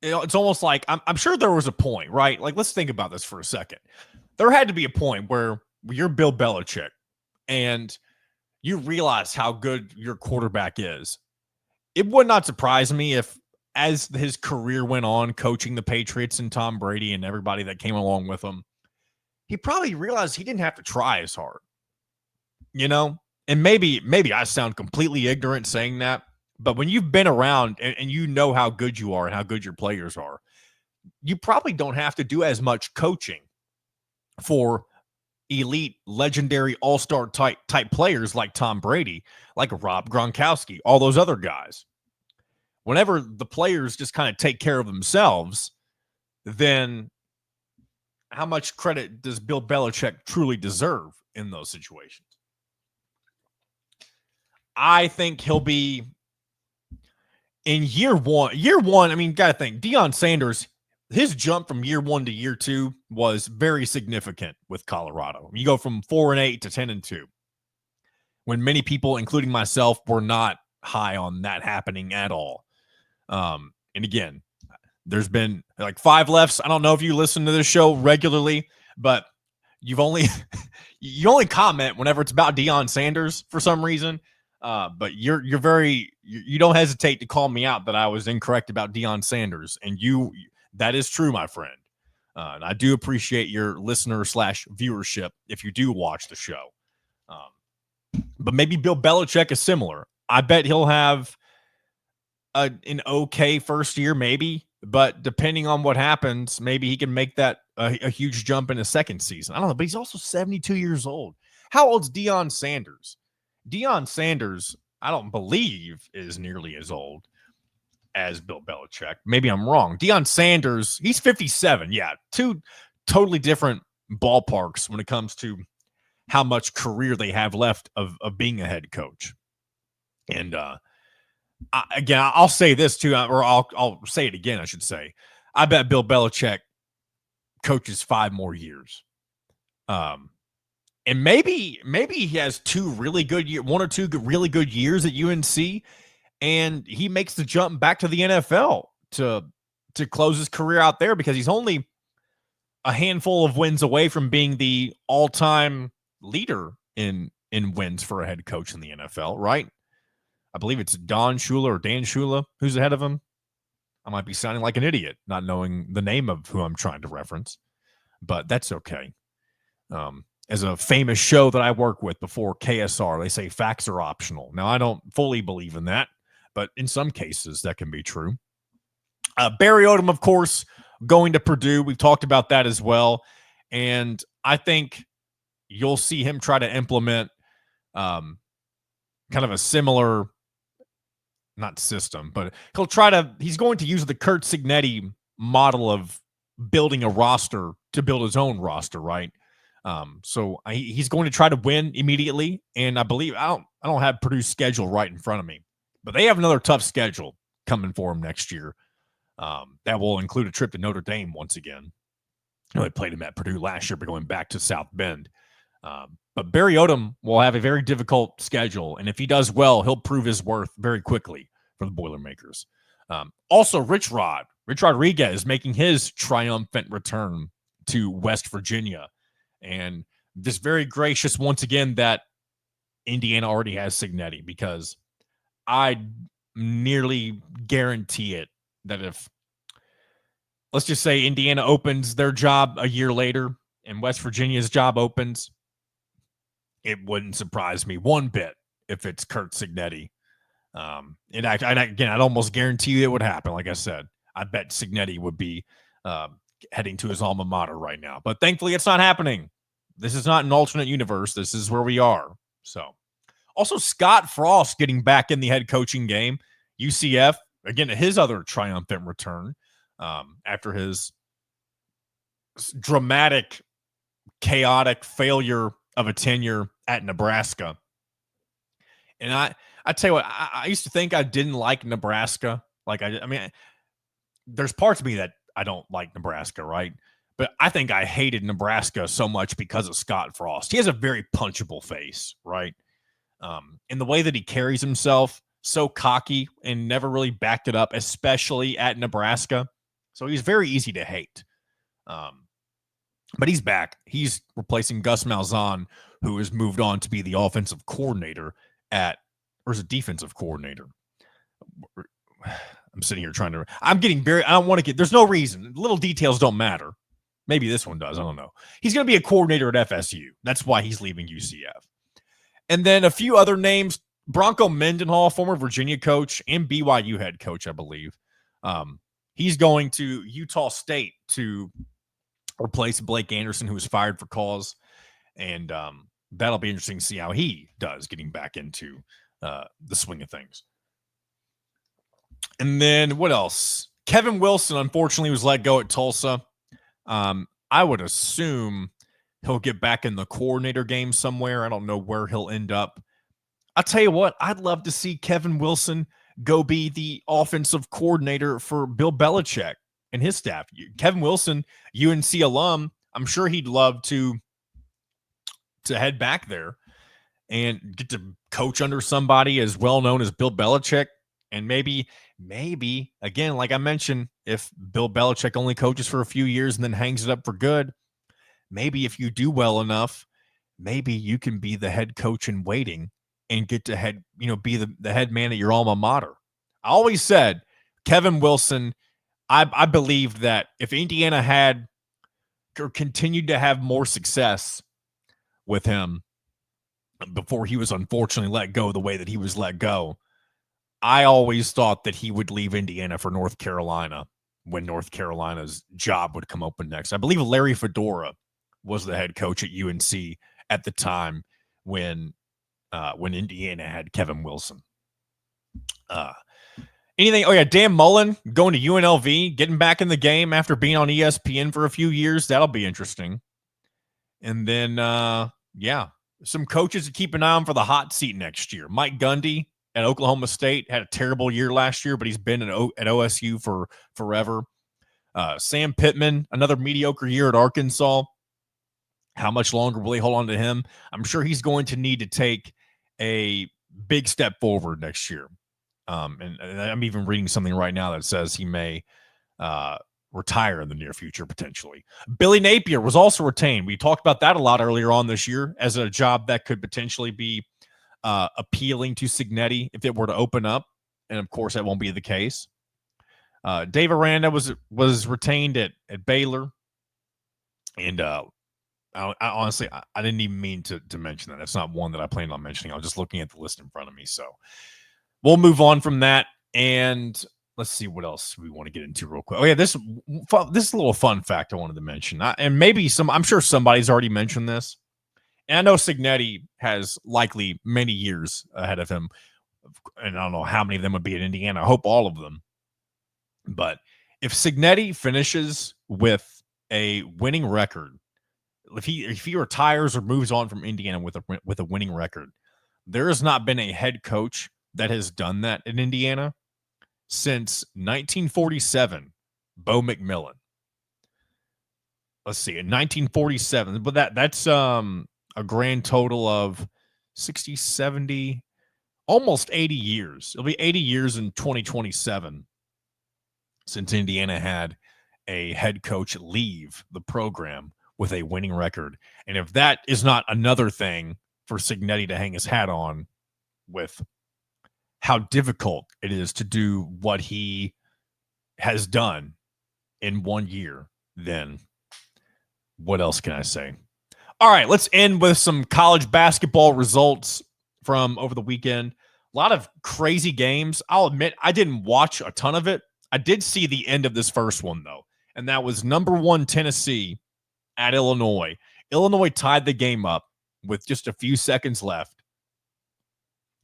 It's almost like I'm sure there was a point, right? Like, let's think about this for a second. There had to be a point where you're Bill Belichick and you realize how good your quarterback is. It would not surprise me if, as his career went on, coaching the Patriots and Tom Brady and everybody that came along with him, he probably realized he didn't have to try as hard, And maybe I sound completely ignorant saying that, but when you've been around and you know how good you are and how good your players are, you probably don't have to do as much coaching for elite, legendary, all-star type players like Tom Brady, like Rob Gronkowski, all those other guys. Whenever the players just kind of take care of themselves, then how much credit does Bill Belichick truly deserve in those situations? I think he'll be in year one. Got to think, Deion Sanders, his jump from year 1 to year 2 was very significant with Colorado. You go from 4-8 to 10-2, when many people, including myself, were not high on that happening at all. And again, there's been like 5 lefts. I don't know if you listen to this show regularly, but you only comment whenever it's about Deion Sanders for some reason. But you don't hesitate to call me out that I was incorrect about Deion Sanders, and That is true, my friend. And I do appreciate your listener / viewership if you do watch the show. But maybe Bill Belichick is similar. I bet he'll have an okay first year, maybe. But depending on what happens, maybe he can make that a huge jump in his second season. I don't know, but he's also 72 years old. How old's Deion Sanders? Deion Sanders, I don't believe, is nearly as old as Bill Belichick. Maybe I'm wrong. Deion Sanders, he's 57. Yeah, two totally different ballparks when it comes to how much career they have left of being a head coach. And again, I'll say this too, or I'll say it again, I should say. I bet Bill Belichick coaches 5 more years. And maybe he has 2 really good years, 1 or 2 really good years at UNC, and he makes the jump back to the NFL to close his career out there, because he's only a handful of wins away from being the all-time leader in wins for a head coach in the NFL, right? I believe it's Don Shula or Dan Shula who's ahead of him. I might be sounding like an idiot not knowing the name of who I'm trying to reference, but that's okay. As a famous show that I work with before, KSR, they say facts are optional. Now, I don't fully believe in that, but in some cases that can be true. Barry Odom, of course, going to Purdue. We've talked about that as well. And I think you'll see him try to implement kind of a similar, not system, but he's going to use the Curt Cignetti model of building a roster to build his own roster, right? So he's going to try to win immediately. And I believe, I don't have Purdue's schedule right in front of me, but they have another tough schedule coming for him next year. That will include a trip to Notre Dame once again. They played him at Purdue last year, but going back to South Bend. But Barry Odom will have a very difficult schedule, and if he does well, he'll prove his worth very quickly for the Boilermakers. Also, Rich Rodriguez making his triumphant return to West Virginia, and just very gracious once again that Indiana already has Cignetti, because I nearly guarantee it that if, let's just say, Indiana opens their job a year later and West Virginia's job opens, it wouldn't surprise me one bit if it's Curt Cignetti. And again, I'd almost guarantee you it would happen. Like I said, I bet Cignetti would be heading to his alma mater right now. But thankfully, it's not happening. This is not an alternate universe. This is where we are. So, also Scott Frost getting back in the head coaching game. UCF, again, his other triumphant return after his dramatic, chaotic failure of a tenure at Nebraska. And I tell you what, I used to think I didn't like Nebraska. Like, I mean, there's parts of me that I don't like Nebraska, right? But I think I hated Nebraska so much because of Scott Frost. He has a very punchable face, right? And the way that he carries himself, so cocky and never really backed it up, especially at Nebraska. So he's very easy to hate. But he's back. He's replacing Gus Malzahn, who has moved on to be the offensive coordinator or is a defensive coordinator. I'm sitting here I don't want to there's no reason. Little details don't matter. Maybe this one does. I don't know. He's going to be a coordinator at FSU. That's why he's leaving UCF. And then a few other names. Bronco Mendenhall, former Virginia coach and BYU head coach, I believe. He's going to Utah State to replace Blake Anderson, who was fired for cause. And that'll be interesting to see how he does getting back into the swing of things. And then what else? Kevin Wilson, unfortunately, was let go at Tulsa. I would assume he'll get back in the coordinator game somewhere. I don't know where he'll end up. I'll tell you what, I'd love to see Kevin Wilson go be the offensive coordinator for Bill Belichick and his staff. Kevin Wilson, UNC alum, I'm sure he'd love to head back there and get to coach under somebody as well known as Bill Belichick. And maybe, again, like I mentioned, if Bill Belichick only coaches for a few years and then hangs it up for good, maybe if you do well enough, maybe you can be the head coach in waiting and get to be the head man at your alma mater. I always said Kevin Wilson, I believed that if Indiana had or continued to have more success with him before he was unfortunately let go the way that he was let go, I always thought that he would leave Indiana for North Carolina when North Carolina's job would come open next. I believe Larry Fedora was the head coach at UNC at the time when Indiana had Kevin Wilson. Anything? Oh yeah, Dan Mullen going to UNLV, getting back in the game after being on ESPN for a few years. That'll be interesting. And then, some coaches to keep an eye on for the hot seat next year. Mike Gundy at Oklahoma State had a terrible year last year, but he's been at OSU for forever. Sam Pittman, another mediocre year at Arkansas. How much longer will they hold on to him? I'm sure he's going to need to take a big step forward next year. And I'm even reading something right now that says he may retire in the near future, potentially. Billy Napier was also retained. We talked about that a lot earlier on this year as a job that could potentially be appealing to Cignetti if it were to open up. And, of course, that won't be the case. Dave Aranda was retained at Baylor. And I honestly, I didn't even mean to mention that. That's not one that I planned on mentioning. I was just looking at the list in front of me. So we'll move on from that. And let's see what else we want to get into real quick. Oh, yeah, this is a little fun fact I wanted to mention. And maybe I'm sure somebody's already mentioned this. And I know Cignetti has likely many years ahead of him. And I don't know how many of them would be in Indiana. I hope all of them. But if Cignetti finishes with a winning record, if he retires or moves on from Indiana with a winning record, there has not been a head coach that has done that in Indiana since 1947, Bo McMillan. Let's see, in 1947, but that's a grand total of 60, 70, almost 80 years. It'll be 80 years in 2027 since Indiana had a head coach leave the program with a winning record. And if that is not another thing for Cignetti to hang his hat on with how difficult it is to do what he has done in 1 year, then what else can I say? All right, let's end with some college basketball results from over the weekend. A lot of crazy games. I'll admit I didn't watch a ton of it. I did see the end of this first one, though, and that was number 1 Tennessee at Illinois. Illinois tied the game up with just a few seconds left,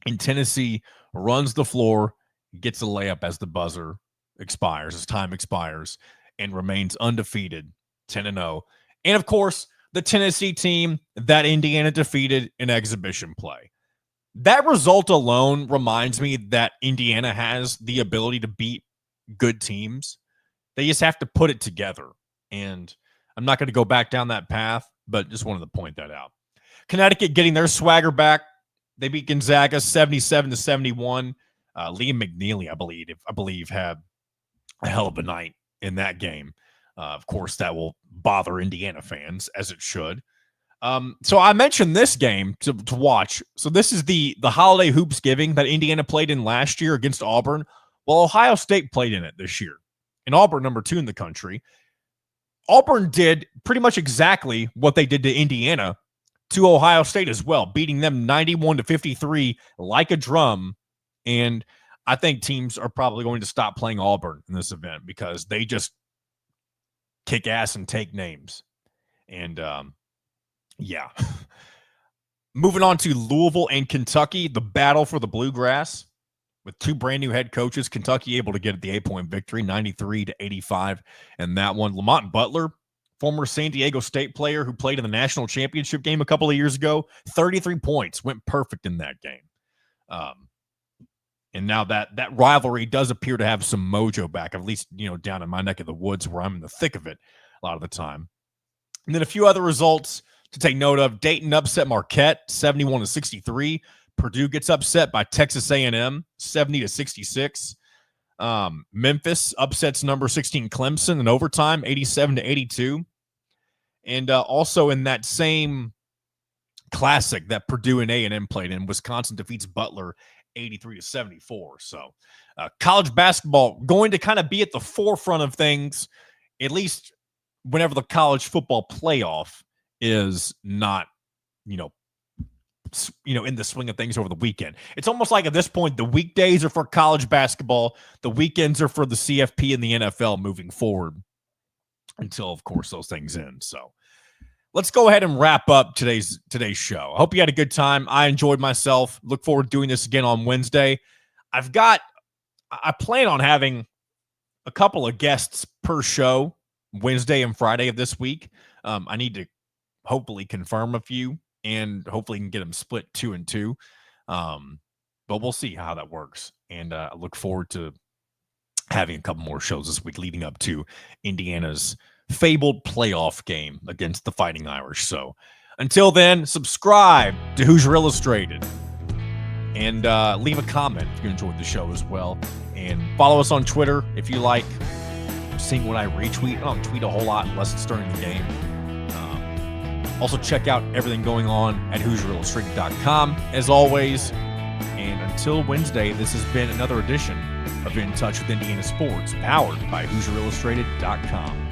and Tennessee runs the floor, gets a layup as the buzzer expires, as time expires, and remains undefeated, 10-0. And, of course, the Tennessee team that Indiana defeated in exhibition play. That result alone reminds me that Indiana has the ability to beat good teams. They just have to put it together. And I'm not going to go back down that path, but just wanted to point that out. Connecticut getting their swagger back. They beat Gonzaga 77-71. Liam McNeely, I believe, had a hell of a night in that game. Of course, that will bother Indiana fans, as it should. So I mentioned this game to watch. So this is the Holiday Hoopsgiving that Indiana played in last year against Auburn. Well, Ohio State played in it this year. And Auburn, number 2 in the country. Auburn did pretty much exactly what they did to Indiana to Ohio State as well, beating them 91-53 like a drum. And I think teams are probably going to stop playing Auburn in this event because they just kick ass and take names. And yeah. Moving on to Louisville and Kentucky, the battle for the Bluegrass. With 2 brand new head coaches, Kentucky able to get the 8-point victory, 93-85. And that one, Lamont Butler, former San Diego State player who played in the national championship game a couple of years ago, 33 points, went perfect in that game. And now that rivalry does appear to have some mojo back, at least, down in my neck of the woods where I'm in the thick of it a lot of the time. And then a few other results to take note of. Dayton upset Marquette, 71-63. Purdue gets upset by Texas A&M, 70-66. Memphis upsets number 16 Clemson in overtime, 87-82. And also in that same classic that Purdue and A&M played in, Wisconsin defeats Butler 83-74. So College basketball going to kind of be at the forefront of things, at least whenever the college football playoff is not, in the swing of things over the weekend. It's almost like at this point, the weekdays are for college basketball. The weekends are for the CFP and the NFL moving forward until, of course, those things end. So let's go ahead and wrap up today's show. I hope you had a good time. I enjoyed myself. Look forward to doing this again on Wednesday. I plan on having a couple of guests per show Wednesday and Friday of this week. I need to hopefully confirm a few and hopefully can get them split 2 and 2. But we'll see how that works. And I look forward to having a couple more shows this week leading up to Indiana's fabled playoff game against the Fighting Irish. So until then, subscribe to Hoosier Illustrated and leave a comment if you enjoyed the show as well. And follow us on Twitter if you like seeing what I retweet. I don't tweet a whole lot unless it's during the game. Also, check out everything going on at HoosierIllustrated.com as always. And until Wednesday, this has been another edition of In Touch with Indiana Sports, powered by HoosierIllustrated.com.